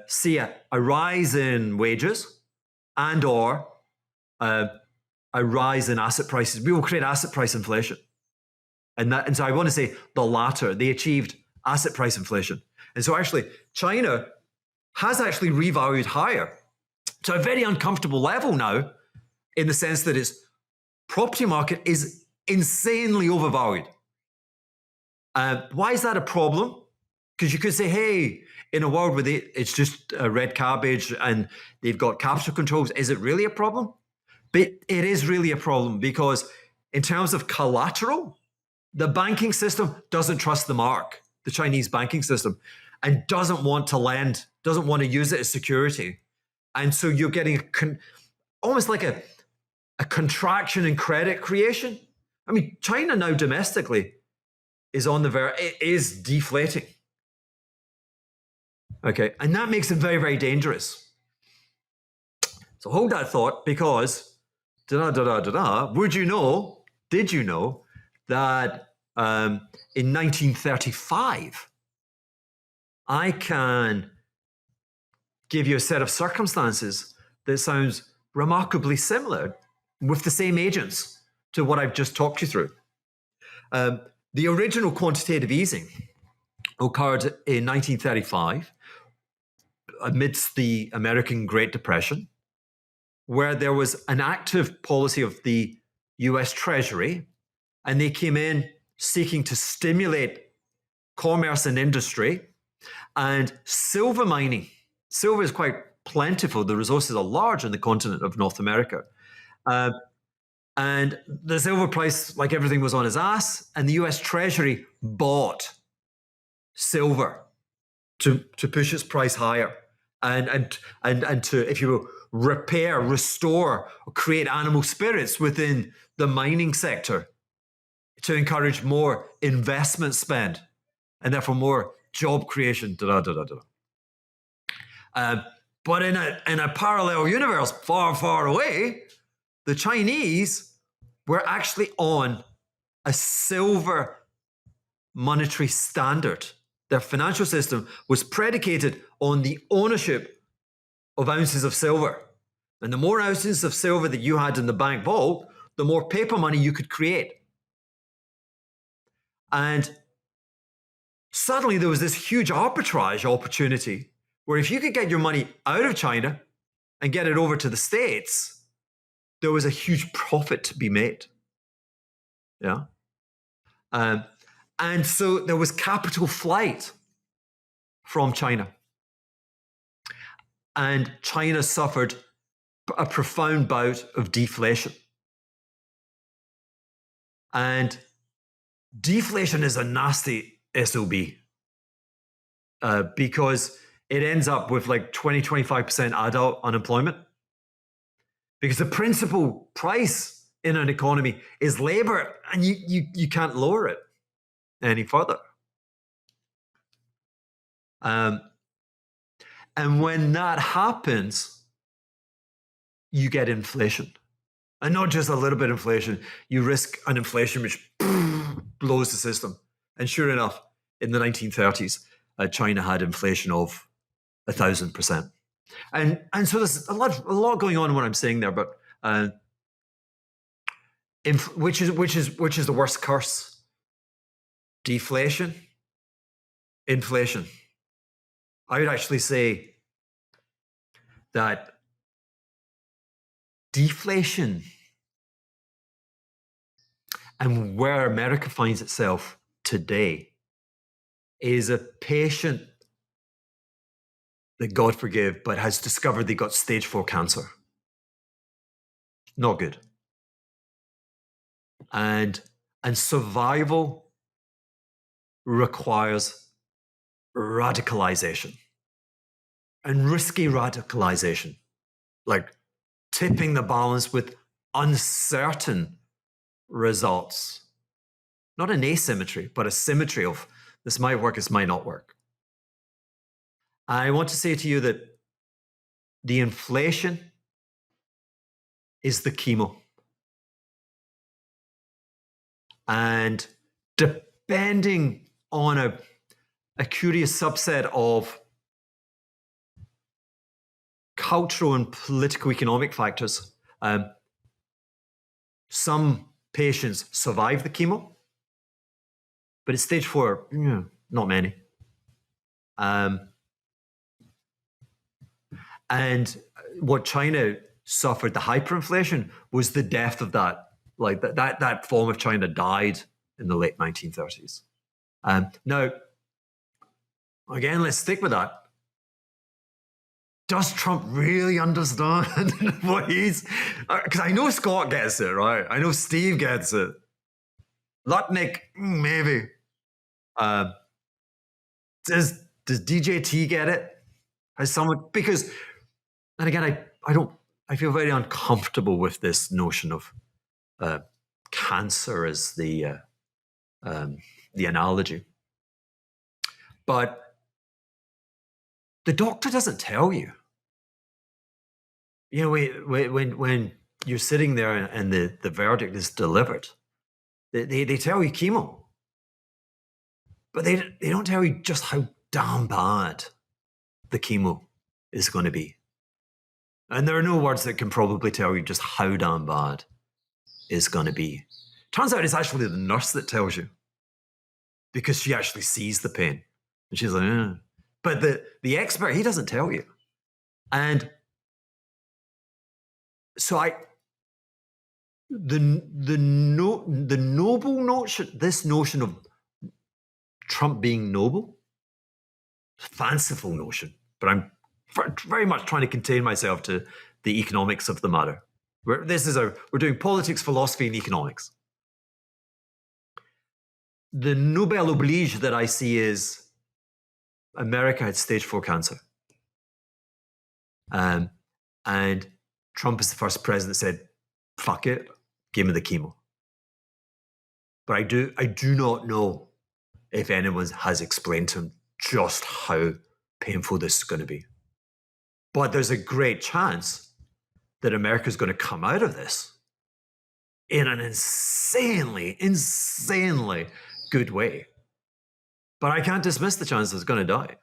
see a rise in wages and or a rise in asset prices. We will create asset price inflation. And so I want to say the latter. They achieved asset price inflation. And so actually China has actually revalued higher to a very uncomfortable level now, in the sense that its property market is insanely overvalued. Why is that a problem? Because you could say, hey, in a world where it's just a red cabbage and they've got capital controls, is it really a problem? But it is really a problem, because in terms of collateral, the banking system doesn't trust the mark, the Chinese banking system, and doesn't want to lend, doesn't want to use it as security. And so you're getting almost like a contraction in credit creation. I mean, China now domestically is on the verge, it is deflating. Okay, and that makes it very, very dangerous. So hold that thought, because did you know that in 1935, I can give you a set of circumstances that sounds remarkably similar with the same agents to what I've just talked you through. The original quantitative easing occurred in 1935 amidst the American Great Depression, where there was an active policy of the US Treasury, and they came in seeking to stimulate commerce and industry and silver mining. Silver is quite plentiful. The resources are large on the continent of North America. And the silver price, like everything, was on its ass, and the US Treasury bought silver to push its price higher and to, if you will, repair, restore, or create animal spirits within the mining sector to encourage more investment spend and therefore more job creation. But in a parallel universe far, far away, the Chinese were actually on a silver monetary standard. Their financial system was predicated on the ownership of ounces of silver. And the more ounces of silver that you had in the bank vault, the more paper money you could create. And suddenly there was this huge arbitrage opportunity where if you could get your money out of China and get it over to the States, there was a huge profit to be made. Yeah. And so there was capital flight from China. And China suffered a profound bout of deflation. And deflation is a nasty SOB because it ends up with like 20-25% adult unemployment. Because the principal price in an economy is labor, and you can't lower it any further. And when that happens, you get inflation. And not just a little bit of inflation, you risk an inflation which blows the system. And sure enough, in the 1930s, China had inflation of 1,000%. And so there's a lot going on in what I'm saying there, but which is the worst curse? Deflation, inflation. I would actually say that deflation and where America finds itself today is a patient that, God forgive, but has discovered they got stage 4 cancer. Not good. And survival requires radicalization, and risky radicalization, like tipping the balance with uncertain results. Not an asymmetry, but a symmetry of this might work, this might not work. I want to say to you that the inflation is the chemo. And depending on a curious subset of cultural and political economic factors, some patients survive the chemo, but at stage 4, not many. And what China suffered, the hyperinflation, was the death of that. Like that form of China died in the late 1930s. Now, again, let's stick with that. Does Trump really understand what he's... Because I know Scott gets it, right? I know Steve gets it. Lutnick, maybe. Does DJT get it? Has someone... Because, and again, I feel very uncomfortable with this notion of cancer as the analogy. But the doctor doesn't tell you. You know, when you're sitting there and the verdict is delivered, they tell you chemo. But they don't tell you just how damn bad the chemo is going to be. And there are no words that can probably tell you just how damn bad it's going to be. Turns out it's actually the nurse that tells you, because she actually sees the pain. And she's like, eh. But the expert, he doesn't tell you. And so the noble notion, this notion of Trump being noble, fanciful notion, but I'm very much trying to contain myself to the economics of the matter. We're doing politics, philosophy, and economics. The Nobel oblige that I see is America had stage 4 cancer. And Trump is the first president that said, fuck it, give me the chemo. But I do not know if anyone has explained to him just how painful this is going to be. But there's a great chance that America is going to come out of this in an insanely good way. But I can't dismiss the chance it's going to die.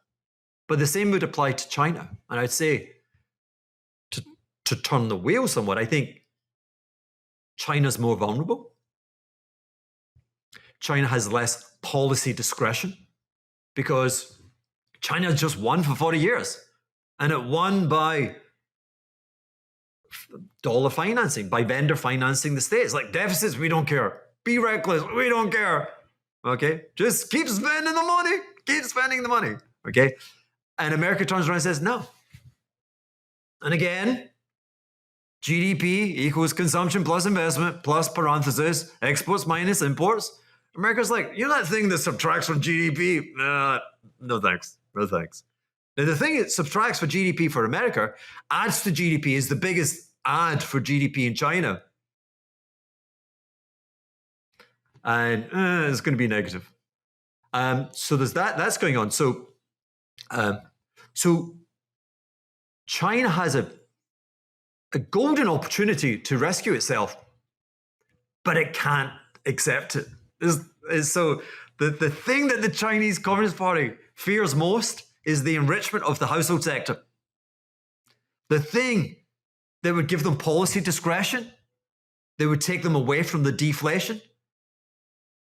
But the same would apply to China. And I'd say, to turn the wheel somewhat, I think China's more vulnerable. China has less policy discretion because China has just won for 40 years. And it won by dollar financing, by vendor financing the states. Like deficits, we don't care. Be reckless, we don't care. Okay? Just keep spending the money. Keep spending the money. Okay? And America turns around and says, no. And again, GDP equals consumption plus investment plus parenthesis, exports minus imports. America's like, you know that thing that subtracts from GDP? No thanks. No thanks. Now, the thing that subtracts for GDP for America adds to GDP is the biggest add for GDP in China. And it's going to be negative. So there's that's going on. So China has a golden opportunity to rescue itself, but it can't accept it. So the thing that the Chinese Communist Party fears most is the enrichment of the household sector. The thing that would give them policy discretion, that would take them away from the deflation,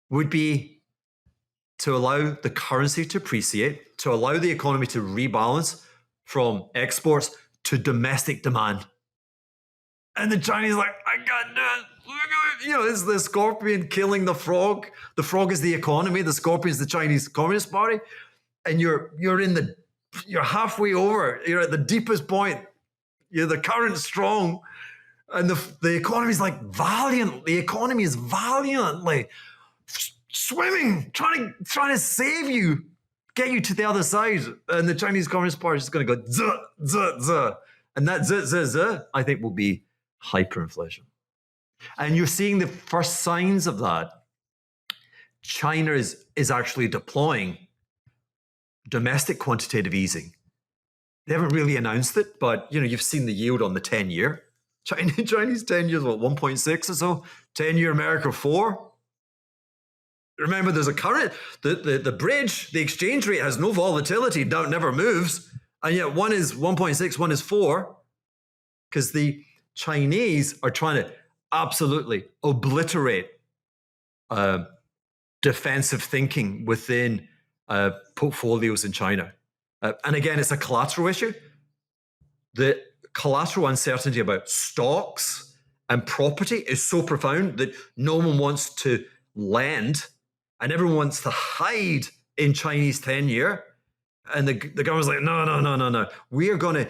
would be to allow the currency to appreciate, to allow the economy to rebalance from exports to domestic demand. And the Chinese are like, I can't do it. You know, it's the scorpion killing the frog. The frog is the economy. The scorpion is the Chinese Communist Party. And you're halfway over. You're at the deepest point. You're the current strong. And the economy is like valiant. The economy is valiantly swimming, trying to save you, get you to the other side. And the Chinese Communist Party is just going to go zuh, zuh, zuh. And that zuh, zuh, zuh, I think will be hyperinflation. And you're seeing the first signs of that. China is actually deploying domestic quantitative easing. They haven't really announced it, but you've seen the yield on the 10-year. Chinese 10 years, what, 1.6 or so? 10-year America 4. Remember, there's a current, the bridge, the exchange rate has no volatility, never moves. And yet one is 1.6, one is 4. Because the Chinese are trying to absolutely obliterate defensive thinking within portfolios in China. And again, it's a collateral issue. The collateral uncertainty about stocks and property is so profound that no one wants to lend and everyone wants to hide in Chinese 10-year. And the government's like, no. We are going to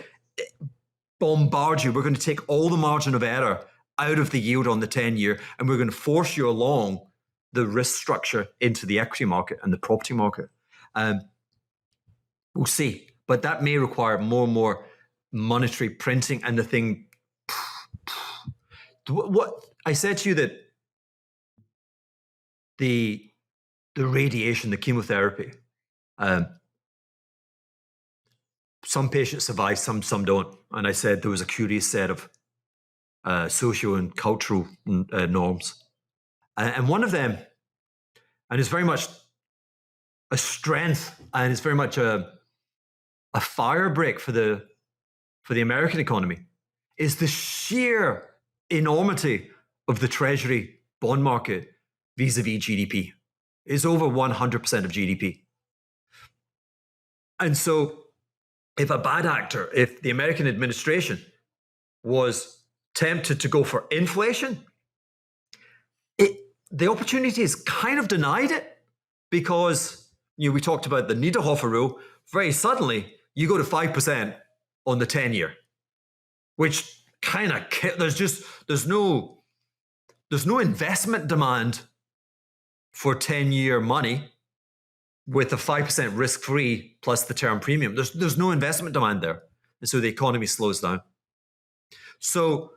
bombard you. We're going to take all the margin of error out of the yield on the 10-year, and we're going to force you along the risk structure into the equity market and the property market. We'll see. But that may require more and more monetary printing. And the thing, what I said to you, that the radiation, the chemotherapy, some patients survive, some don't. And I said there was a curious set of socio and cultural norms. And one of them, and it's very much a strength, and it's very much a fire break for the American economy, is the sheer enormity of the Treasury bond market vis-a-vis GDP. It's over 100% of GDP. And so if a bad actor, if the American administration was tempted to go for inflation, the opportunity is kind of denied it, because we talked about the Niederhofer rule. Very suddenly, you go to 5% on the 10-year, which kind of there's no investment demand for 10-year money with a 5% risk-free plus the term premium. There's no investment demand there, and so the economy slows down. So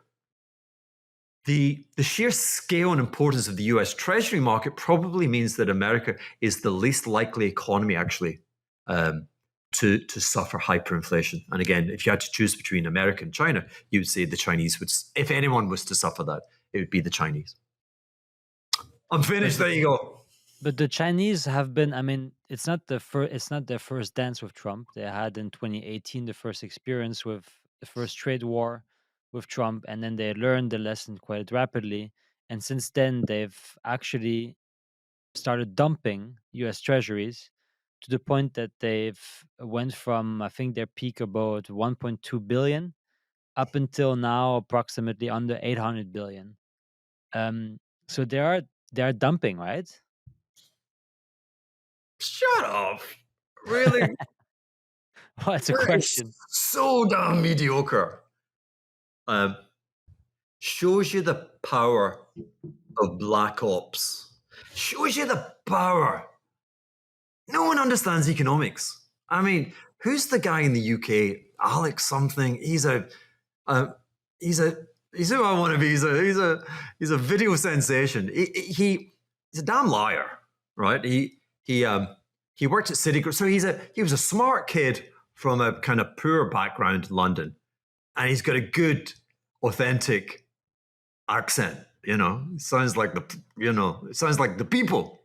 the sheer scale and importance of the US Treasury market probably means that America is the least likely economy actually to suffer hyperinflation. And again, if you had to choose between America and China, you would say the Chinese would, if anyone was to suffer that, it would be the Chinese. I'm finished. There you go. But the Chinese have been, I mean, it's not their first dance with Trump. They had in 2018 the first experience with the first trade war with Trump, and then they learned the lesson quite rapidly. And since then, they've actually started dumping US Treasuries to the point that they've went from, I think, their peak about 1.2 billion up until now approximately under 800 billion. So they are dumping, right? Shut up. Really? What's a question? So damn mediocre. Shows you the power of black ops. Shows you the power. No one understands economics. I mean, who's the guy in the UK? Alex something. He's who I want to be. He's a video sensation. He's a damn liar, right? He worked at Citigroup. So he was a smart kid from a kind of poor background in London, and he's got a good, authentic accent. It sounds like the people.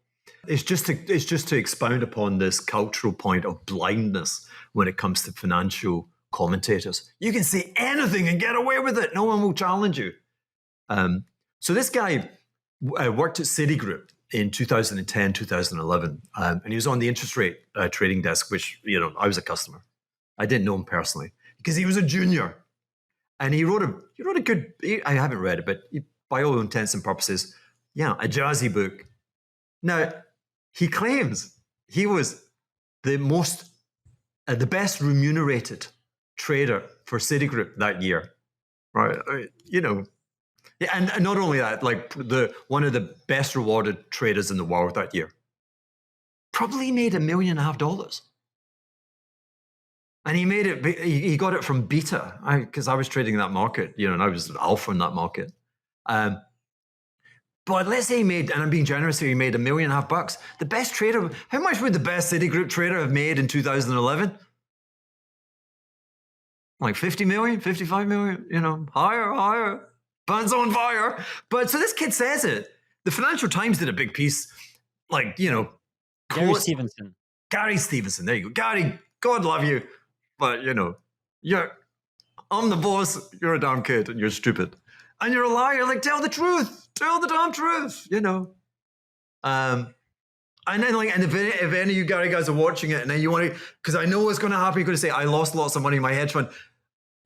It's just to expound upon this cultural point of blindness when it comes to financial commentators. You can say anything and get away with it. No one will challenge you. So this guy worked at Citigroup in 2010, 2011, and he was on the interest rate trading desk, which I was a customer. I didn't know him personally because he was a junior. And he wrote a good, I haven't read it, but by all intents and purposes, yeah, a jazzy book. Now, he claims he was the best remunerated trader for Citigroup that year, right? Yeah, and not only that, like one of the best rewarded traders in the world that year. Probably made $1.5 million. And he got it from beta, because I was trading that market, and I was alpha in that market. But let's say he made, and I'm being generous here, he made $1.5 million. The best trader, how much would the best Citigroup trader have made in 2011? Like 50 million, 55 million, higher, pants on fire. But so this kid says it. The Financial Times did a big piece, Gary Stevenson. Gary Stevenson, there you go. Gary, God love you. But, I'm the boss, you're a damn kid, and you're stupid. And you're a liar, tell the truth. Tell the damn truth, And then, and if any of you Gary guys are watching it, and then you want to, because I know what's going to happen, you're going to say, I lost lots of money in my hedge fund.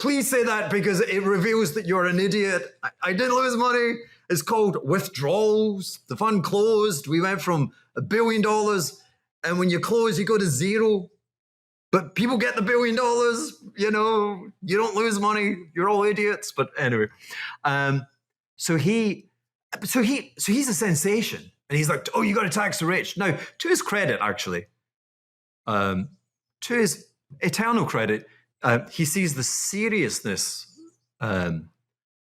Please say that, because it reveals that you're an idiot. I didn't lose money. It's called withdrawals. The fund closed. We went from $1 billion, and when you close, you go to zero. But people get the $1 billion, you don't lose money. You're all idiots. But anyway, so he's a sensation, and he's like, oh, you got to tax the rich. Now, to his credit, actually, to his eternal credit, he sees the seriousness of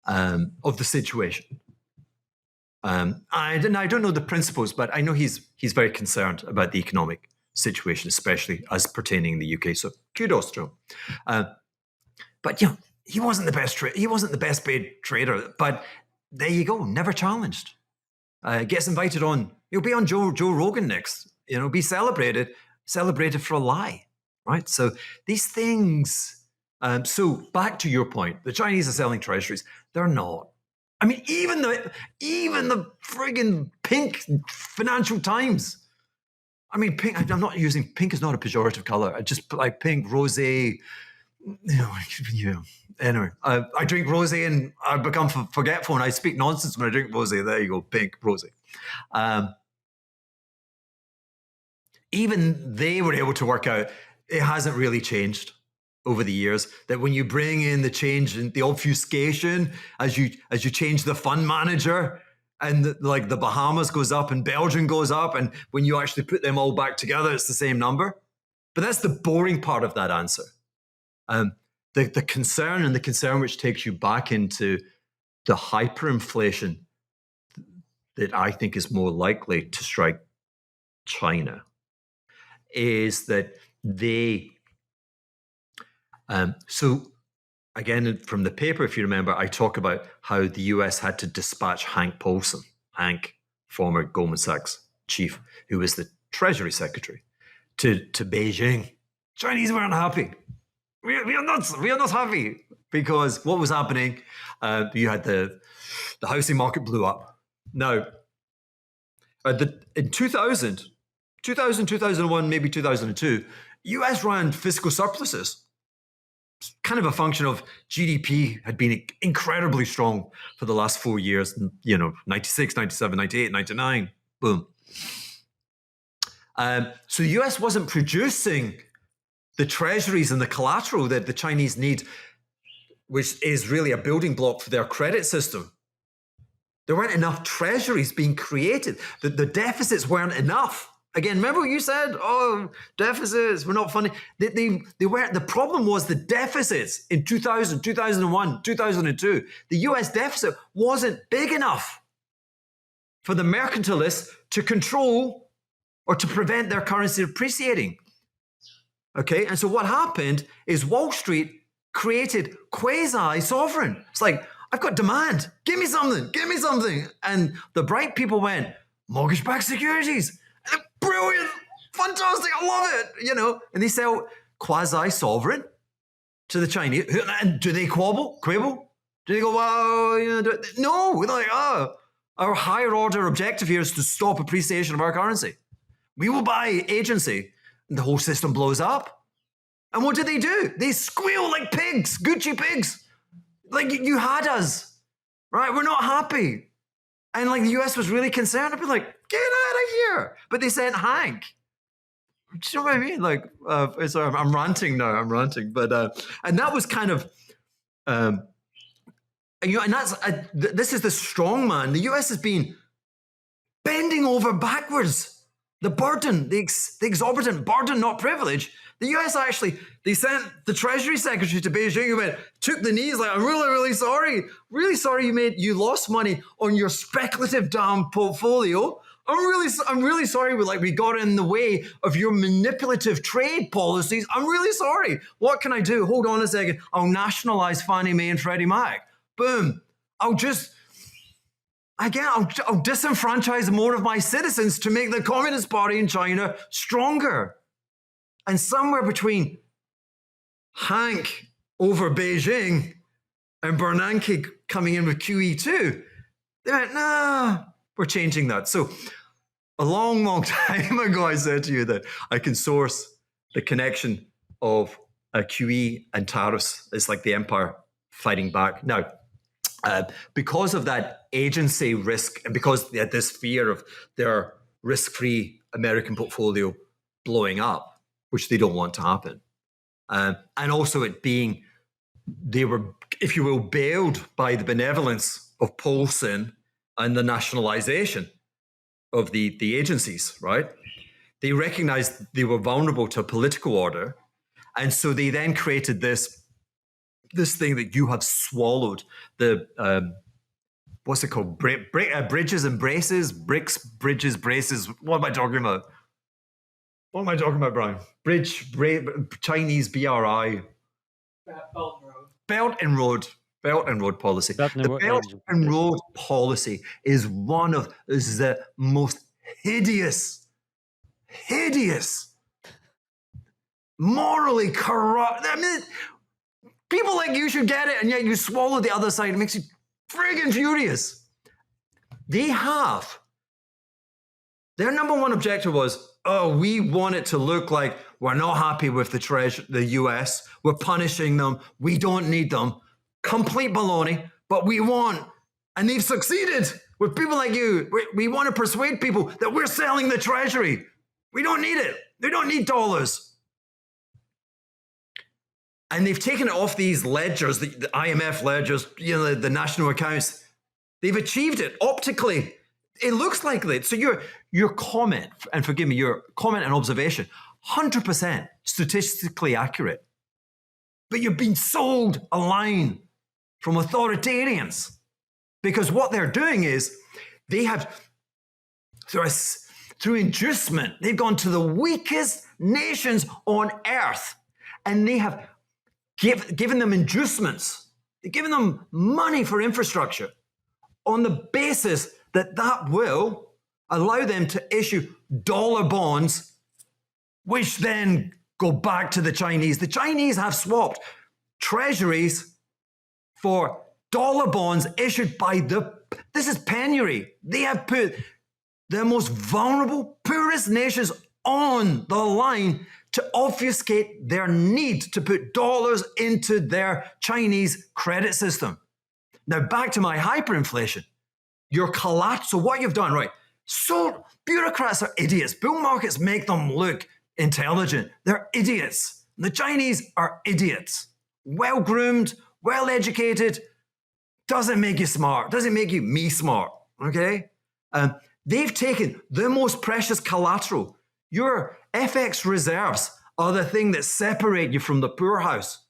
the situation. I don't know the principles, but I know he's very concerned about the economic situation, especially as pertaining in the UK. So kudos to him. But he wasn't the best he wasn't the best paid trader. But there you go, never challenged. Gets invited on. He'll be on Joe Rogan next. Be celebrated for a lie, right? So these things. So back to your point, the Chinese are selling treasuries. They're not. I mean, even the friggin' pink Financial Times. I mean, pink. I'm not using pink is not a pejorative color. I just like pink, rosé. Anyway, I drink rosé and I become forgetful and I speak nonsense when I drink rosé. There you go, pink rosé. Even they were able to work out it hasn't really changed over the years. That when you bring in the change in the obfuscation as you change the fund manager. And the Bahamas goes up and Belgium goes up. And when you actually put them all back together, it's the same number. But that's the boring part of that answer. The concern, and the concern which takes you back into the hyperinflation that I think is more likely to strike China, is that they... So again, from the paper, if you remember, I talk about how the US had to dispatch Hank Paulson, former Goldman Sachs chief, who was the Treasury Secretary, to Beijing. Chinese weren't happy. We are not happy, because what was happening, you had the housing market blew up. Now, in 2000, 2001, maybe 2002, US ran fiscal surpluses. Kind of a function of GDP had been incredibly strong for the last 4 years, 96, 97, 98, 99, boom. So the US wasn't producing the treasuries and the collateral that the Chinese need, which is really a building block for their credit system. There weren't enough treasuries being created. The deficits weren't enough. Again, remember what you said? Oh, deficits, we're not funding. They weren't. The problem was the deficits in 2000, 2001, 2002. The US deficit wasn't big enough for the mercantilists to control or to prevent their currency depreciating. Okay, and so what happened is Wall Street created quasi-sovereign. It's like, I've got demand. Give me something. And the bright people went, mortgage-backed securities. Brilliant, fantastic, I love it, And they sell quasi-sovereign to the Chinese. And do they quibble? Do they go, well, no, they're like, our higher order objective here is to stop appreciation of our currency. We will buy agency. And the whole system blows up. And what do? They squeal like pigs, Gucci pigs. Like, you had us, right? We're not happy. And like the US was really concerned. I'd be like, get out of here. But they sent Hank. Do you know what I mean? Like, sorry, I'm ranting now. I'm ranting. But, and that was kind of, and that's, this is the strong man. The US has been bending over backwards. The burden, the exorbitant burden, not privilege. The US actually, they sent the Treasury Secretary to Beijing who took the knees like, I'm really, really sorry. Really sorry you lost money on your speculative damn portfolio. I'm really sorry we got in the way of your manipulative trade policies. I'm really sorry. What can I do? Hold on a second. I'll nationalize Fannie Mae and Freddie Mac. Boom. I'll disenfranchise more of my citizens to make the Communist Party in China stronger. And somewhere between Hank over Beijing and Bernanke coming in with QE2, they went, nah, we're changing that. So a long, long time ago, I said to you that I can source the connection of QE and tariffs. It's like the empire fighting back. Now, because of that agency risk and because they had this fear of their risk-free American portfolio blowing up, which they don't want to happen, and also it being, they were, if you will, bailed by the benevolence of Paulson and the nationalization of the agencies, right? They recognized they were vulnerable to a political order, and so they then created this thing that you have swallowed, the what's it called? Bridges and braces, bricks, bridges, braces. What am I talking about? What am I talking about, Brian? Chinese BRI. Belt and road policy. The Belt and Road policy is the most hideous, morally corrupt. I mean, people like you should get it, and yet you swallow the other side. It makes you friggin' furious. Their number one objective was, we want it to look like we're not happy with the US. We're punishing them. We don't need them. Complete baloney, but we want, and they've succeeded with people like you. We want to persuade people that we're selling the Treasury. We don't need it. They don't need dollars. And they've taken it off these ledgers, the IMF ledgers, the national accounts. They've achieved it optically. It looks like it. So your comment, and forgive me, your comment and observation, 100% statistically accurate. But you've been sold a line from authoritarians, because what they're doing is they have, through inducement, they've gone to the weakest nations on earth, and they have given them inducements. They've given them money for infrastructure on the basis that will allow them to issue dollar bonds, which then go back to the Chinese. The Chinese have swapped treasuries for dollar bonds issued by this is penury. They have put the most vulnerable, poorest nations on the line to obfuscate their need to put dollars into their Chinese credit system. Now, back to my hyperinflation. Your collapse. So what you've done, right? So bureaucrats are idiots. Bull markets make them look intelligent. They're idiots. The Chinese are idiots. Well-groomed, well-educated, doesn't make you smart, doesn't make you me smart, okay? They've taken the most precious collateral. Your FX reserves are the thing that separate you from the poorhouse.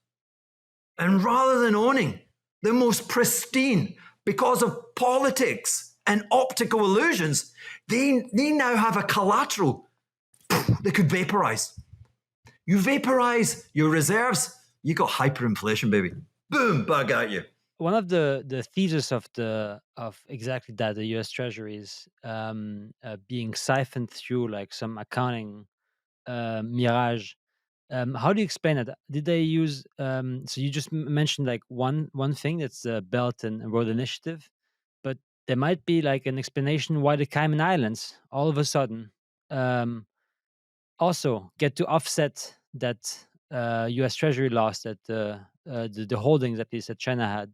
And rather than owning the most pristine, because of politics and optical illusions, they now have a collateral that could vaporize. You vaporize your reserves, you got hyperinflation, baby. Boom, back at you. One of the thesis of exactly that, the U.S. Treasuries being siphoned through like some accounting mirage. How do you explain it? Did they use? So you just mentioned like one thing, that's the Belt and Road Initiative, but there might be like an explanation why the Cayman Islands all of a sudden also get to offset that U.S. Treasury loss that the holdings at least that China had.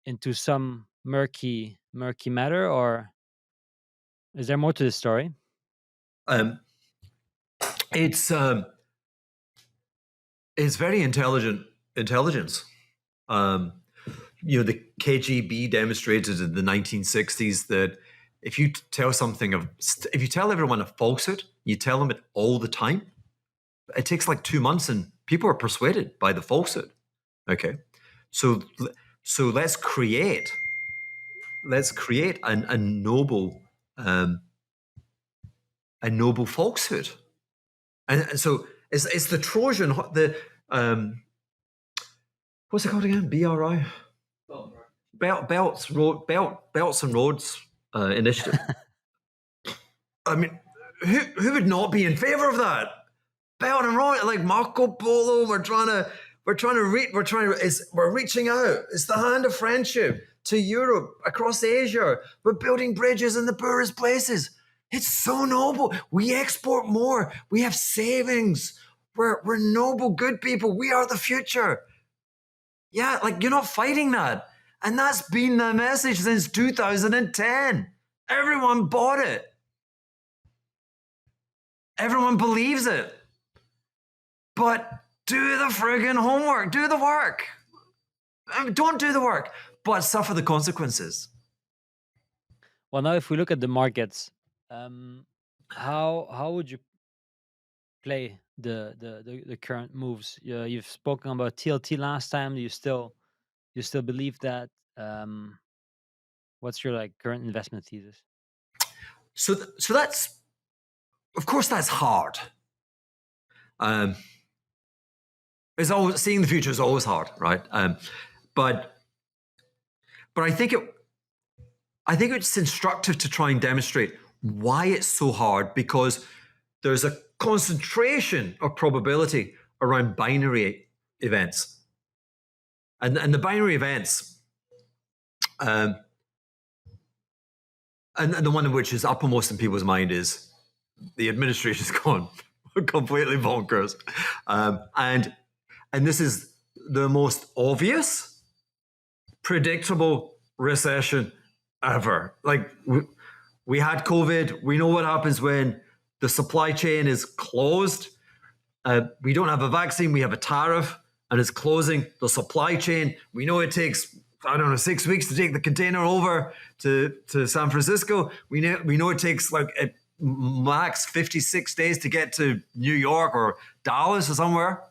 into some murky matter, or is there more to this story? It's very intelligence. The KGB demonstrated in the 1960s that if you tell everyone a falsehood, you tell them it all the time, it takes like 2 months and people are persuaded by the falsehood. Okay. So let's create a noble falsehood. And so it's the Trojan, what's it called again? BRI? Belts and Roads Initiative. I mean, who would not be in favor of that? Belt and Road, like Marco Polo. We're reaching out. It's the hand of friendship to Europe, across Asia. We're building bridges in the poorest places. It's so noble. We export more. We have savings. We're noble, good people. We are the future. Yeah, like you're not fighting that. And that's been the message since 2010. Everyone bought it. Everyone believes it. But do the friggin' homework. Do the work. Don't do the work, but suffer the consequences. Well, now if we look at the markets, how would you play the current moves? You've spoken about TLT last time. Do you still believe that? What's your current investment thesis? So that's, of course, that's hard. It's always, seeing the future is always hard, right? But I think it's instructive to try and demonstrate why it's so hard, because there's a concentration of probability around binary events, and the binary events, and the one which is uppermost in people's mind is the administration's gone completely bonkers, and this is the most obvious, predictable recession ever. Like we had COVID. We know what happens when the supply chain is closed. We don't have a vaccine. We have a tariff, and it's closing the supply chain. We know it takes, 6 weeks to take the container over to San Francisco. We know it takes at max 56 days to get to New York or Dallas or somewhere.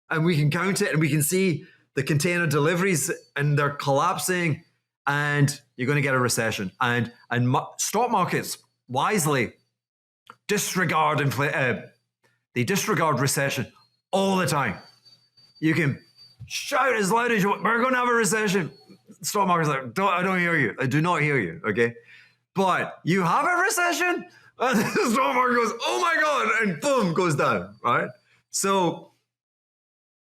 And we can count it, and we can see the container deliveries, and they're collapsing, and you're going to get a recession. And stock markets wisely disregard they disregard recession all the time. You can shout as loud as you want, we're going to have a recession. Stock market's like, I don't hear you. I do not hear you. Okay, but you have a recession, and the stock market goes, oh my god, and boom, goes down. Right. So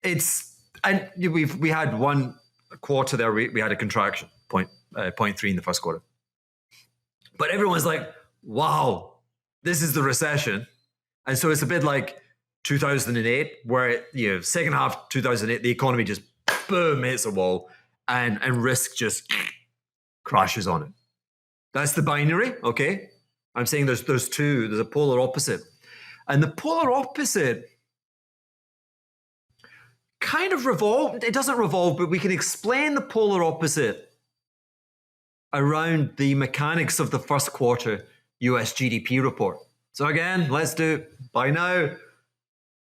we had one quarter there. We had a contraction, 0.3 in the first quarter. But everyone's like, wow, this is the recession. And so it's a bit like 2008, where, second half 2008, the economy just boom, hits a wall, and risk just crashes on it. That's the binary, okay? I'm saying there's a polar opposite. And the polar opposite kind of it doesn't revolve, but we can explain the polar opposite around the mechanics of the first quarter US GDP report. So again, let's do by now.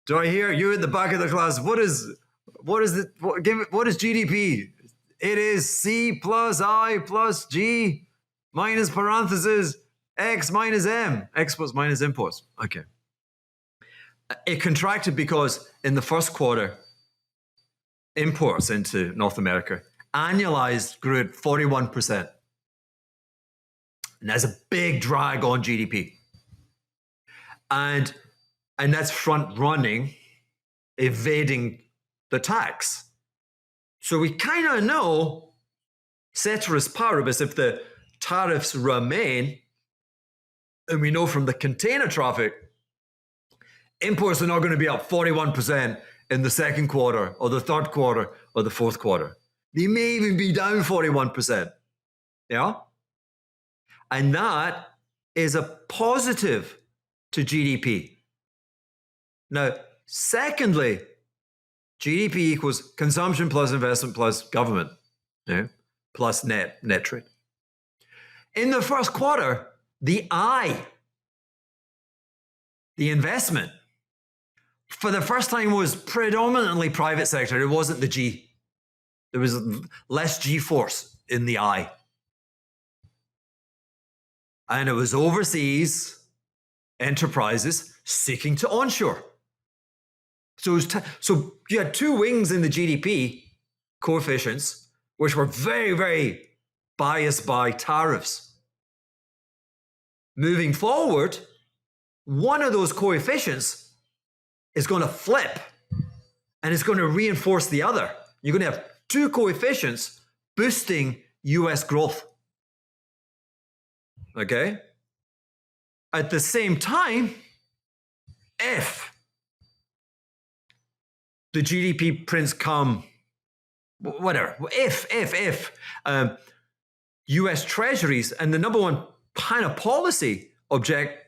Do I hear you in the back of the class? What is GDP? It is C plus I plus G minus parentheses X minus M. Exports minus imports. Okay. It contracted because in the first quarter, imports into North America annualized grew at 41%. And that's a big drag on GDP. And that's front running, evading the tax. So we kind of know, ceteris paribus, if the tariffs remain, and we know from the container traffic, imports are not going to be up 41% in the second quarter or the third quarter or the fourth quarter. They may even be down 41%. Yeah? And that is a positive to GDP. Now, secondly, GDP equals consumption plus investment plus government, yeah? Plus net trade. In the first quarter, the investment, for the first time was predominantly private sector. It wasn't the G. There was less G-force in the I. And it was overseas enterprises seeking to onshore. So you had two wings in the GDP coefficients, which were very, very biased by tariffs. Moving forward, one of those coefficients is going to flip and it's going to reinforce the other. You're going to have two coefficients boosting US growth. Okay? At the same time, if the GDP prints come, whatever, if US Treasuries and the number one kind of policy objective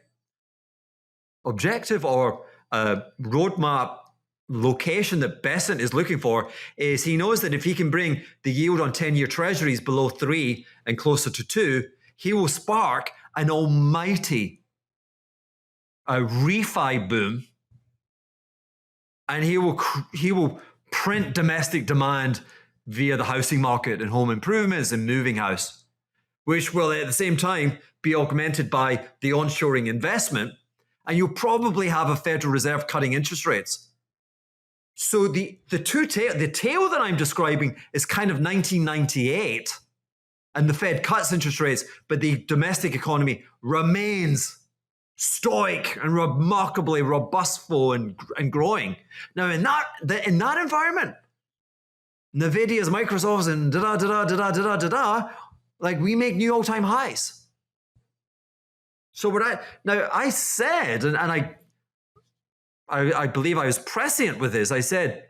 or roadmap location that Besant is looking for is he knows that if he can bring the yield on 10-year Treasuries below 3 and closer to 2, he will spark an almighty refi boom, and he will print domestic demand via the housing market and home improvements and moving house, which will at the same time be augmented by the onshoring investment, and you'll probably have a Federal Reserve cutting interest rates. So the tail that I'm describing is kind of 1998, and the Fed cuts interest rates, but the domestic economy remains stoic and remarkably robust and growing. Now, in that environment, NVIDIA's, Microsoft's, and like we make new all-time highs. So I said, and I believe I was prescient with this. I said,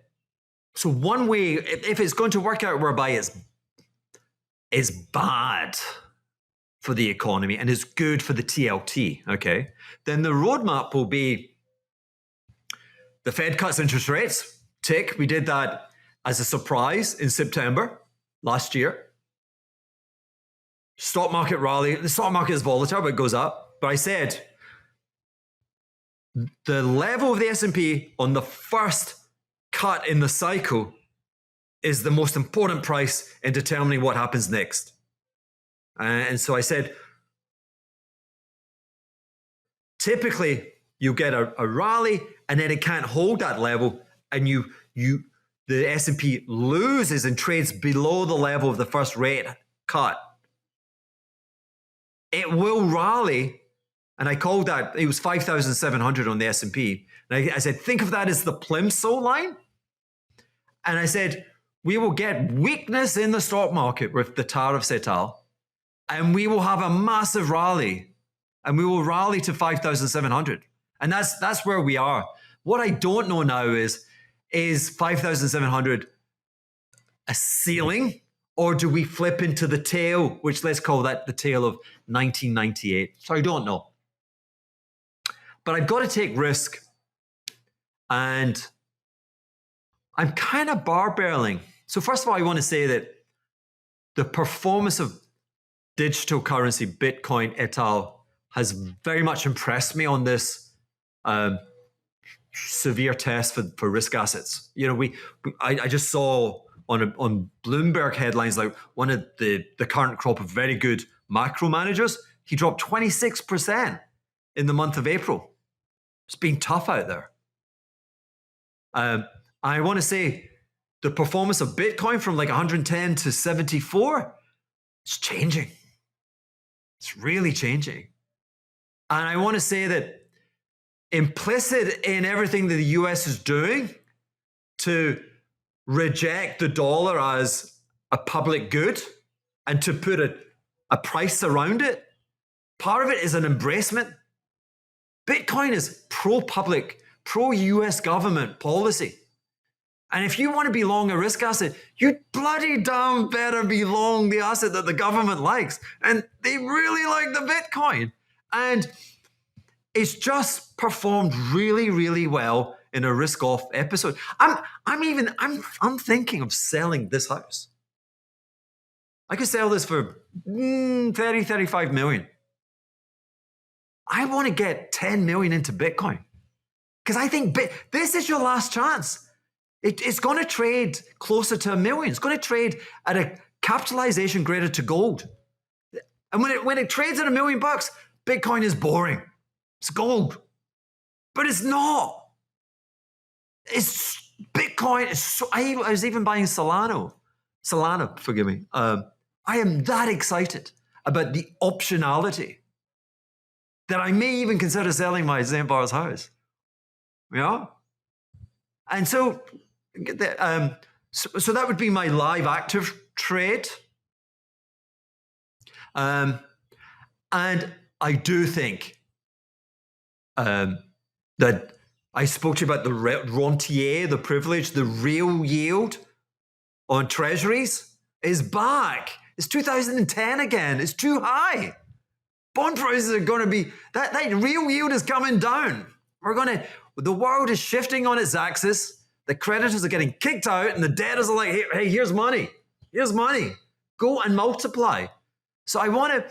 so one way, if it's going to work out whereby it's bad for the economy and is good for the TLT, okay, then the roadmap will be the Fed cuts interest rates. Tick, we did that as a surprise in September last year. Stock market rally. The stock market is volatile, but it goes up. But I said the level of the S&P on the first cut in the cycle is the most important price in determining what happens next. And so I said, typically you get a rally and then it can't hold that level, and the S&P loses and trades below the level of the first rate cut. It will rally, and I called that, it was 5,700 on the S&P. And I said, think of that as the plimsoll line. And I said, we will get weakness in the stock market with the tariffs et al., and we will have a massive rally, and we will rally to 5,700. And that's where we are. What I don't know now is 5,700 a ceiling, or do we flip into the tail, which let's call that the tail of 1998? So I don't know. But I've got to take risk, and I'm kind of barbelling. So first of all, I want to say that the performance of digital currency, Bitcoin et al., has very much impressed me on this severe test for risk assets. You know, I just saw on Bloomberg headlines, like one of the current crop of very good macro managers, he dropped 26% in the month of April. It's been tough out there. I want to say the performance of Bitcoin from like 110 to 74, it's changing. It's really changing. And I want to say that implicit in everything that the US is doing to reject the dollar as a public good and to put a price around it, part of it is an embracement. Bitcoin is pro-public, pro-US government policy. And if you want to be long a risk asset, you bloody damn better be long the asset that the government likes. And they really like the Bitcoin. And it's just performed really, really well in a risk-off episode. I'm thinking of selling this house. I could sell this for 30, 35 million. I want to get 10 million into Bitcoin because I think this is your last chance. It's going to trade closer to $1 million. It's going to trade at a capitalization greater to gold. And when it trades at $1 million, Bitcoin is boring. It's gold. But it's not. It's Bitcoin. I was even buying Solana, forgive me. I am that excited about the optionality that I may even consider selling my St. Bart's house. Yeah? And so that would be my live active trade. And I do think that I spoke to you about the rentier, the privilege, the real yield on Treasuries is back. It's 2010 again. It's too high. Bond prices are going to be, that real yield is coming down. The world is shifting on its axis. The creditors are getting kicked out and the debtors are like, hey, here's money. Here's money. Go and multiply. So I want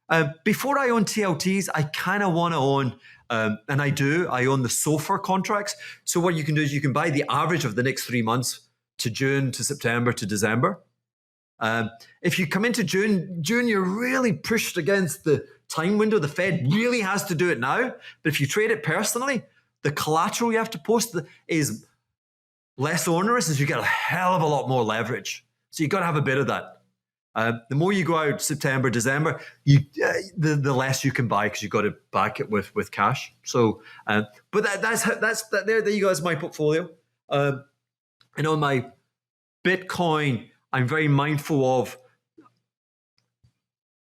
to, before I own TLTs, I kind of want to own, and I own the SOFR contracts. So what you can do is you can buy the average of the next 3 months to June, to September, to December. If you come into June, you're really pushed against the time window. The Fed really has to do it now. But if you trade it personally, the collateral you have to post is less onerous as you get a hell of a lot more leverage. So you've got to have a bit of that. The more you go out September, December, the less you can buy because you've got to back it with cash. So, but there you go. That's my portfolio. And on my Bitcoin, I'm very mindful of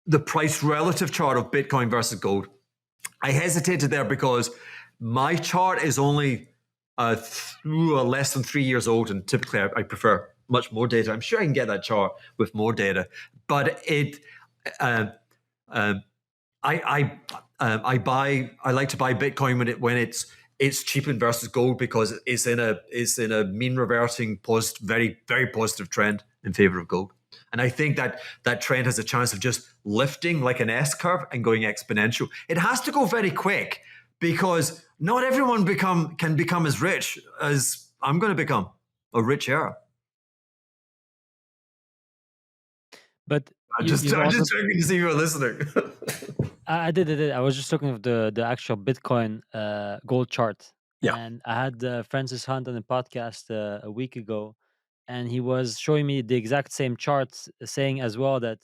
the price relative chart of Bitcoin versus gold. I hesitated there because my chart is only less than 3 years old, and typically I prefer much more data. I'm sure I can get that chart with more data, but I like to buy Bitcoin when it's cheapened versus gold because it's in a mean reverting very, very positive trend in favor of gold. And I think that trend has a chance of just lifting like an S curve and going exponential. It has to go very quick because not everyone can become as rich as I'm going to become, or richer. But I'm just checking to see if you're listening. I did. I was just looking at the actual Bitcoin gold chart. Yeah. And I had Francis Hunt on the podcast a week ago, and he was showing me the exact same charts, saying as well that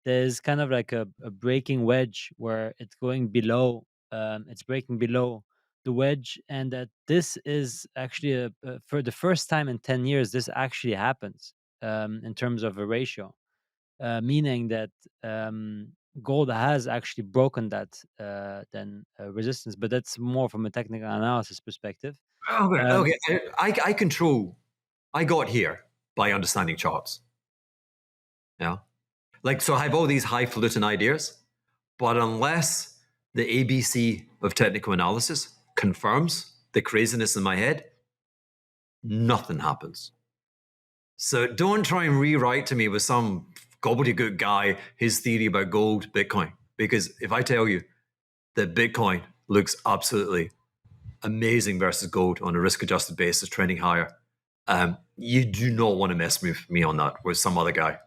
there's kind of like a breaking wedge where it's going below, it's breaking below the wedge, and that this is actually for the first time in 10 years, this actually happens in terms of a ratio. Meaning that gold has actually broken that resistance, but that's more from a technical analysis perspective. Okay. I got here by understanding charts. Yeah. So I have all these highfalutin ideas, but unless the ABC of technical analysis confirms the craziness in my head, nothing happens. So don't try and rewrite to me with some gobbledygook guy his theory about gold, Bitcoin. Because if I tell you that Bitcoin looks absolutely amazing versus gold on a risk-adjusted basis, trending higher, you do not want to mess with me on that with some other guy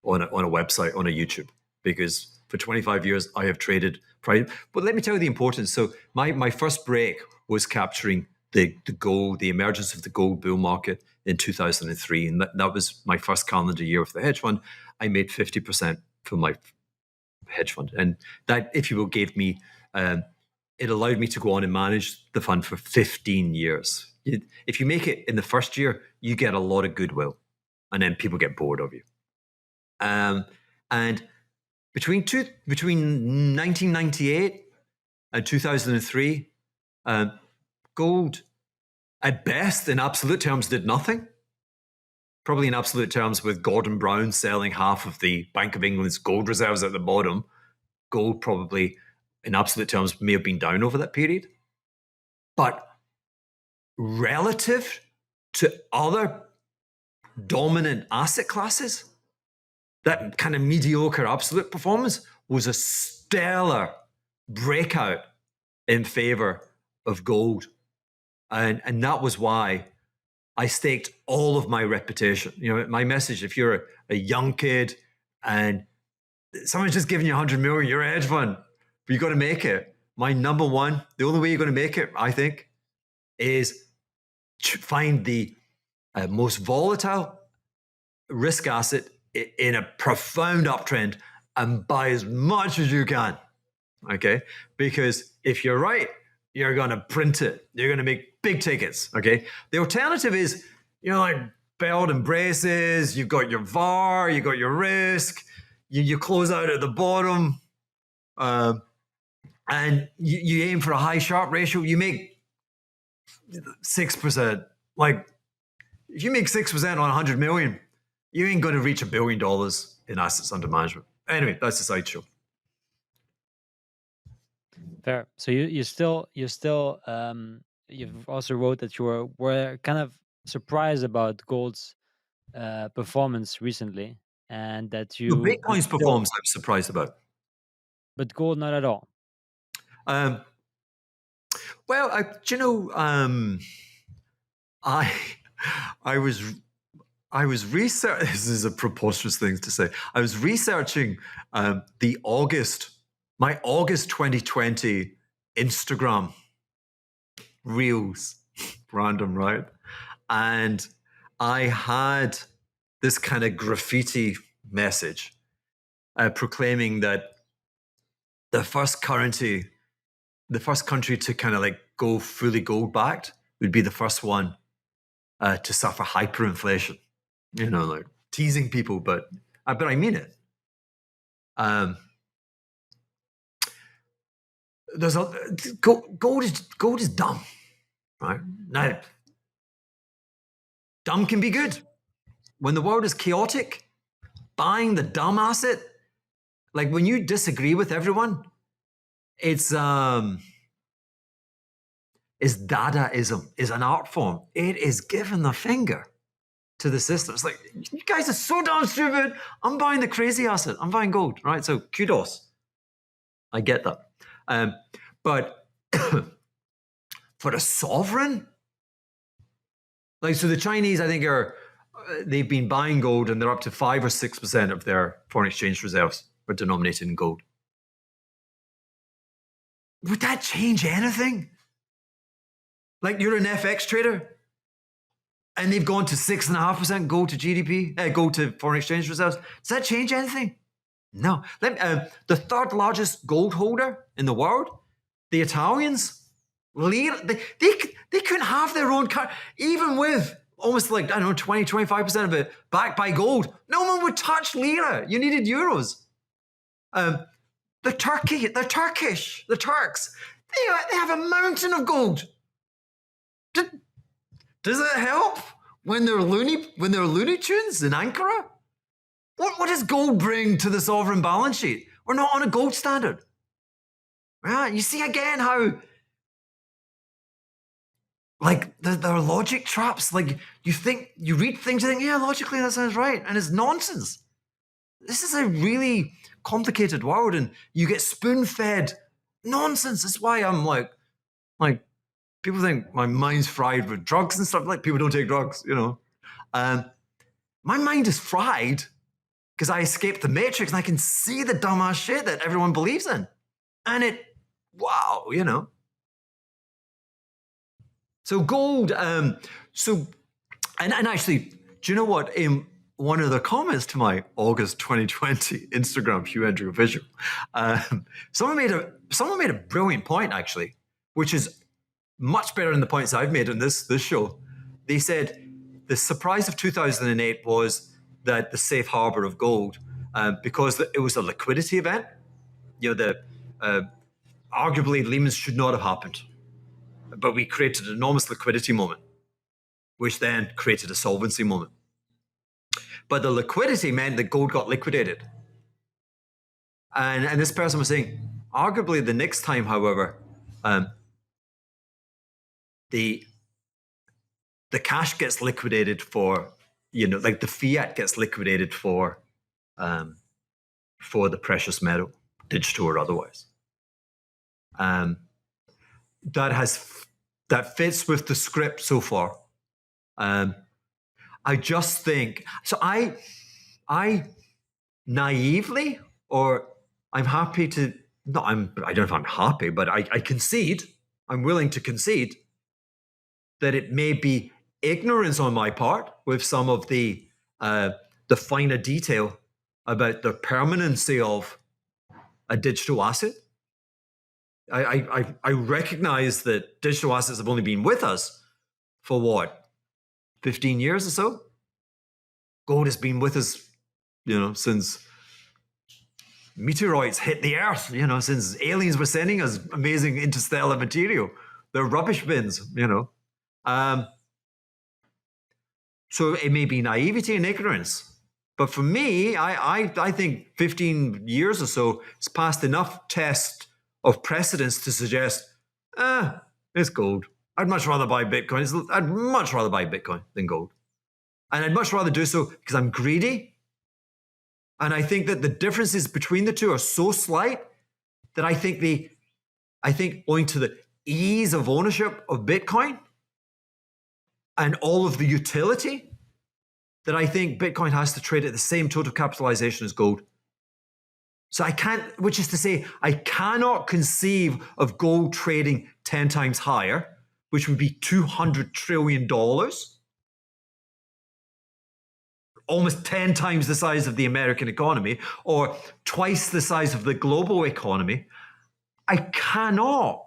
on a website, on a YouTube. Because for 25 years, I have traded price. But let me tell you the importance. So my first break was capturing the gold, the emergence of the gold bull market in 2003. And that was my first calendar year with the hedge fund. I made 50% from my hedge fund. And that, if you will, gave me, it allowed me to go on and manage the fund for 15 years. If you make it in the first year, you get a lot of goodwill. And then people get bored of you. And between 1998 and 2003, gold, at best, in absolute terms, did nothing. probably in absolute terms, with Gordon Brown selling half of the Bank of England's gold reserves at the bottom, gold probably in absolute terms may have been down over that period. But relative to other dominant asset classes, that kind of mediocre absolute performance was a stellar breakout in favor of gold. And that was why I staked all of my reputation. My message, if you're a young kid and someone's just giving you 100 million, you're a hedge fund, but you got to make it. My number one, the only way you're going to make it, I think, is to find the most volatile risk asset in a profound uptrend and buy as much as you can. Okay? Because if you're right, you're going to print it. You're going to make big tickets. Okay? The alternative is, like belt and braces, you've got your VAR, you've got your risk, you close out at the bottom, and you aim for a high Sharpe ratio, you make 6%. Like, if you make 6% on 100 million, you ain't going to reach $1 billion in assets under management. Anyway, that's the sideshow. Fair. So you've also wrote that you were kind of surprised about gold's performance recently, and that you. The Bitcoin's performance, I'm surprised about, but gold not at all. Well, I was researching. This is a preposterous thing to say. I was researching my August 2020 Instagram reels, random, right? And I had this kind of graffiti message proclaiming that the first country to kind of like go fully gold backed would be the first one to suffer hyperinflation. Like teasing people, but I mean it. Gold is dumb, right? Now, dumb can be good. When the world is chaotic, buying the dumb asset, like when you disagree with everyone, it's Dadaism, is an art form. It is giving the finger to the system. It's like, you guys are so damn stupid. I'm buying the crazy asset. I'm buying gold, right? So kudos. I get that. But for a sovereign, like, so the Chinese, I think, they've been buying gold and they're up to 5 or 6% of their foreign exchange reserves are denominated in gold. Would that change anything? Like, you're an FX trader and they've gone to 6.5% gold to GDP, gold to foreign exchange reserves. Does that change anything? No. The third largest gold holder in the world, the Italians, lira, they couldn't have their own car, even with almost 20, 25% of it backed by gold. No one would touch lira. You needed euros. The Turks, they have a mountain of gold. Does it help when they're Looney Tunes in Ankara? What does gold bring to the sovereign balance sheet? We're not on a gold standard. Right? You see again how, like, there are logic traps. Like, you read things, you think, yeah, logically that sounds right, and it's nonsense. This is a really complicated world, and you get spoon-fed nonsense. That's why I'm like people think my mind's fried with drugs and stuff. Like, people don't take drugs, my mind is fried because I escaped the matrix and I can see the dumbass shit that everyone believes in. And wow. So gold, and actually, do you know what? In one of the comments to my August 2020 Instagram Hugh Hendry official, someone made a brilliant point, actually, which is much better than the points I've made on this show. They said the surprise of 2008 was that the safe harbor of gold, because it was a liquidity event. Arguably Lehman's should not have happened, but we created an enormous liquidity moment, which then created a solvency moment. But the liquidity meant that gold got liquidated. And this person was saying, arguably the next time, however, the cash gets liquidated for, like the fiat gets liquidated for the precious metal, digital or otherwise. That fits with the script so far. I just think so. I naively, or I'm happy to. No, I don't know if I'm happy, but I concede. I'm willing to concede that it may be ignorance on my part with some of the finer detail about the permanency of a digital asset. I recognize that digital assets have only been with us for what, 15 years or so? Gold has been with us, since meteoroids hit the Earth, since aliens were sending us amazing interstellar material. They're rubbish bins, So it may be naivety and ignorance. But for me, I think 15 years or so has passed enough test of precedence to suggest, it's gold. I'd much rather buy Bitcoin. I'd much rather buy Bitcoin than gold. And I'd much rather do so because I'm greedy. And I think that the differences between the two are so slight that I think owing to the ease of ownership of Bitcoin and all of the utility, that I think Bitcoin has to trade at the same total capitalization as gold. So which is to say, I cannot conceive of gold trading 10 times higher, which would be $200 trillion, almost 10 times the size of the American economy, or twice the size of the global economy. I cannot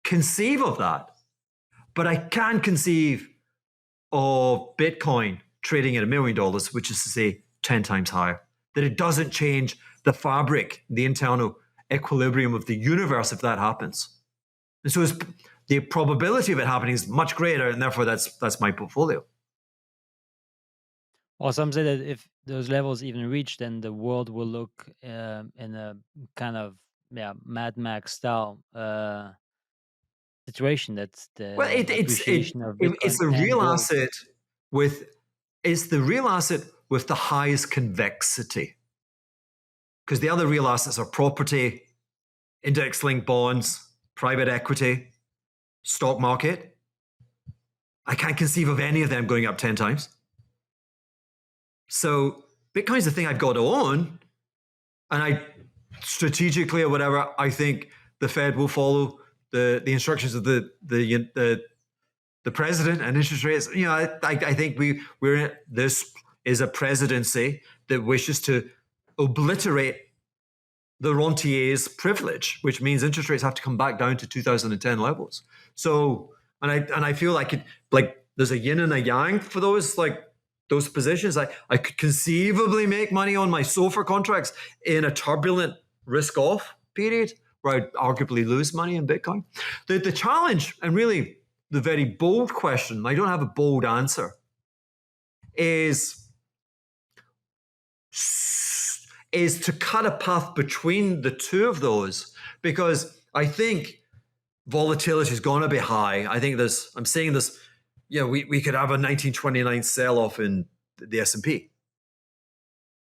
conceive of that, but I can conceive of Bitcoin trading at $1 million, which is to say 10 times higher, that it doesn't change the fabric, the internal equilibrium of the universe if that happens. And so the probability of it happening is much greater, and therefore that's my portfolio. Well, some say that if those levels even reach, then the world will look in a kind of Mad Max style situation. That's the appreciation of Bitcoin. It's the real asset with the highest convexity. Because the other real assets are property, index-linked bonds, private equity, stock market. I can't conceive of any of them going up 10 times. So Bitcoin's the thing I've got to own, and I strategically or whatever, I think the Fed will follow the instructions of the president and interest rates. I think this is a presidency that wishes to obliterate the rentier's privilege, which means interest rates have to come back down to 2010 levels. So, and I feel like there's a yin and a yang for those positions. I could conceivably make money on my SOFR contracts in a turbulent risk-off period where I'd arguably lose money in Bitcoin. The challenge, and really the very bold question, I don't have a bold answer, is to cut a path between the two of those, because I think volatility is going to be high. I think I'm saying this, we could have a 1929 sell-off in the S&P.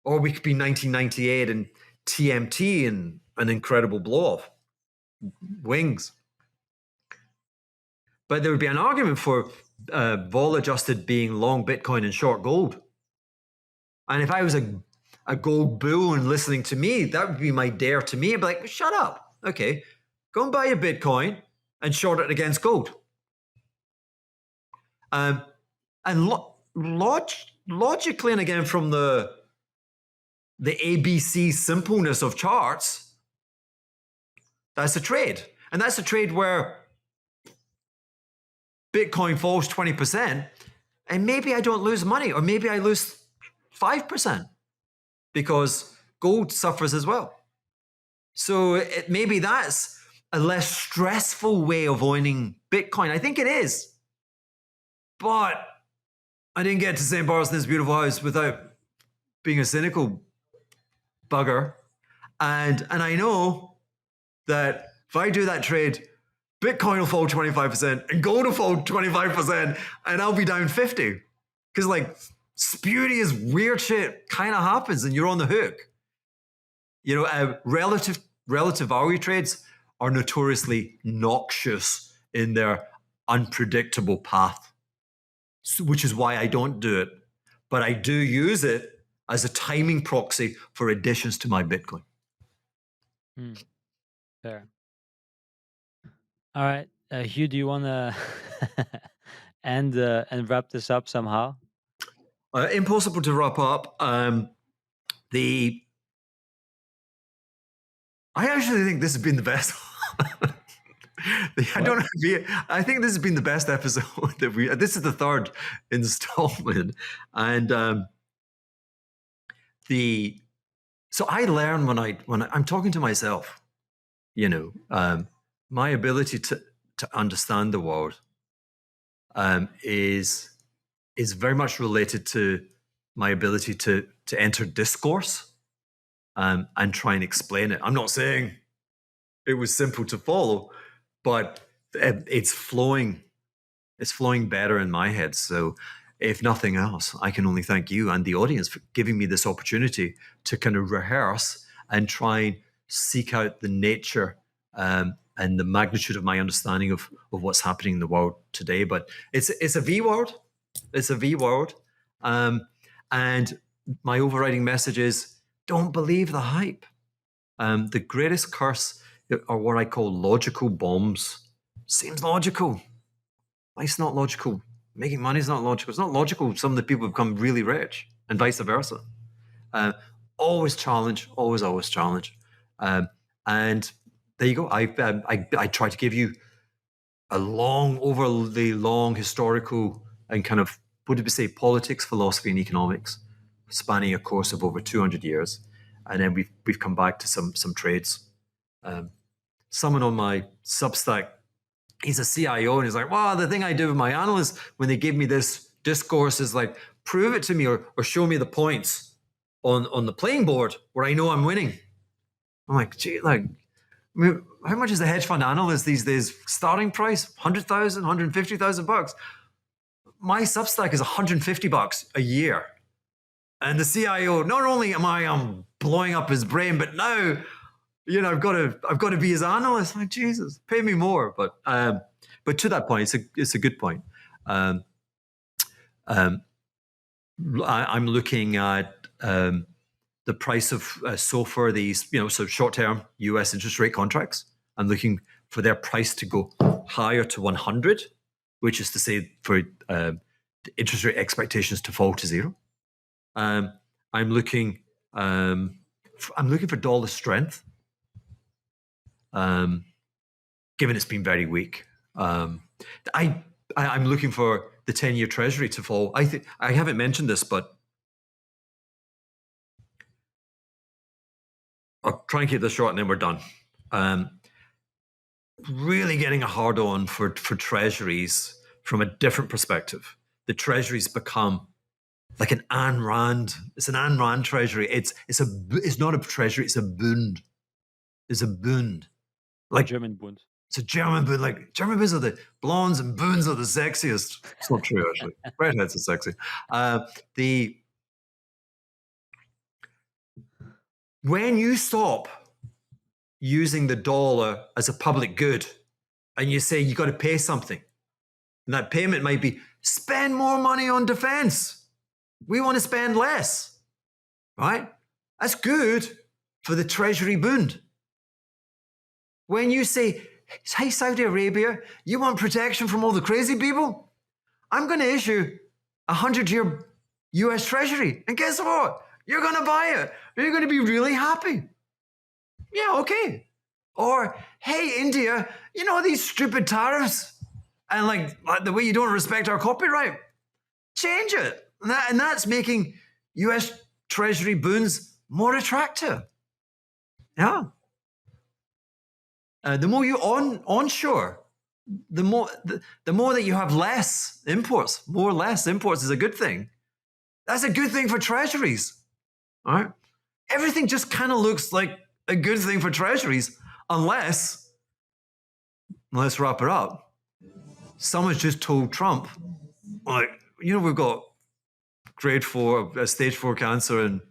Or we could be 1998 and TMT and an incredible blow-off. Wings. But there would be an argument for vol-adjusted being long Bitcoin and short gold. And if I was a gold bull and listening to me, that would be my dare to me. I'd be like, shut up. Okay, go and buy a Bitcoin and short it against gold. And logically, and again from the ABC simpleness of charts, that's a trade. And that's a trade where Bitcoin falls 20%, and maybe I don't lose money, or maybe I lose 5%, because gold suffers as well. So maybe that's a less stressful way of owning Bitcoin. I think it is. But I didn't get to St. Bart's in this beautiful house without being a cynical bugger. And I know that if I do that trade, Bitcoin will fall 25% and gold will fall 25% and I'll be down 50. Because like spurious weird shit kind of happens and you're on the hook. You know, relative value trades are notoriously noxious in their unpredictable path, which is why I don't do it. But I do use it as a timing proxy for additions to my Bitcoin. Fair. All right. Hugh, do you want to and wrap this up somehow? Impossible to wrap up. I actually think this has been the best. I think this has been the best episode that we. This is the third installment, and so I learn when I'm talking to myself. You know, my ability to understand the world is very much related to my ability to enter discourse and try and explain it. I'm not saying it was simple to follow, but it's flowing better in my head. So if nothing else, I can only thank you and the audience for giving me this opportunity to kind of rehearse and try and seek out the nature and the magnitude of my understanding of what's happening in the world today. But it's a V world. It's a V world. And my overriding message is, don't believe the hype. The greatest curse are what I call logical bombs. Seems logical. Life's not logical. Making money is not logical. It's not logical. Some of the people become really rich and vice versa. Always challenge, always challenge. And there you go. I try to give you a overly long historical and kind of, what did we say, politics, philosophy, and economics, spanning a course of over 200 years. And then we've come back to some trades. Someone on my Substack, he's a CIO, and he's like, wow, the thing I do with my analysts when they give me this discourse is like, prove it to me or show me the points on the playing board where I know I'm winning. I'm like, gee, like, I mean, how much is a hedge fund analyst these days? Starting price, 100,000, 150,000 bucks. My Substack is $150 a year. And the CIO, not only am I blowing up his brain, but now, you know, I've got to be his analyst. I'm like, Jesus, pay me more. But to that point, it's a good point. I'm looking at the price of SOFR, these, you know, so short-term US interest rate contracts. I'm looking for their price to go higher to 100, which is to say for the interest rate expectations to fall to zero. I'm looking for dollar strength, given it's been very weak. I'm looking for the 10-year Treasury to fall. I haven't mentioned this, but I'll try and keep this short and then we're done. Really getting a hard on for Treasuries from a different perspective. The Treasuries become like an Ayn Rand. It's an Ayn Rand Treasury. It's not a Treasury. It's a Bund. It's a Bund. Like German Bund. It's a German Bund. Like German Bunds are the blondes and Bunds are the sexiest. It's not true actually. Redheads are sexy. When you stop using the dollar as a public good and you say you got to pay something, and that payment might be spend more money on defense. We want to spend less, right? That's good for the Treasury Bund. When you say, hey, Saudi Arabia, you want protection from all the crazy people? I'm going to issue a 100-year US Treasury. And guess what? You're going to buy it. You're going to be really happy. Yeah, okay. Or, hey, India, you know these stupid tariffs? And like the way you don't respect our copyright? Change it. And that's making US Treasury bonds more attractive. Yeah. The more you onshore, the more that you have less imports. Less imports is a good thing. That's a good thing for treasuries. All right. Everything just kind of looks like a good thing for treasuries, unless, let's wrap it up. Someone's just told Trump, like, we've got stage 4 cancer, and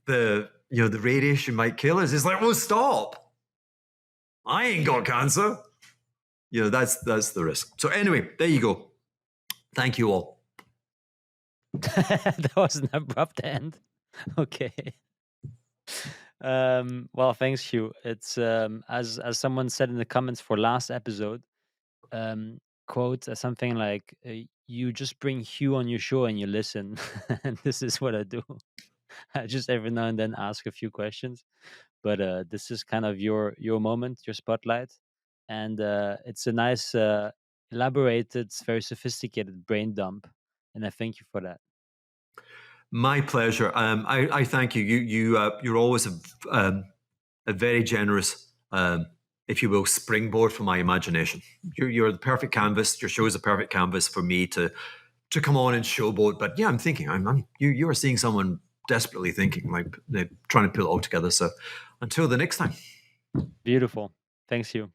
the radiation might kill us. It's like, well, stop. I ain't got cancer. That's the risk. So anyway, there you go. Thank you all. That was an abrupt end. Okay. Well, thanks, Hugh. It's as someone said in the comments for last episode, quote something like, "You just bring Hugh on your show and you listen," and this is what I do. I just every now and then ask a few questions, but this is kind of your moment, your spotlight, and it's a nice, elaborated, very sophisticated brain dump, and I thank you for that. My pleasure. I thank you. You're always a very generous, if you will, springboard for my imagination. You're the perfect canvas. Your show is a perfect canvas for me to come on and showboat. But yeah, I'm thinking. You are seeing someone desperately thinking, like they're trying to pull it all together. So until the next time. Beautiful. Thanks, Hugh.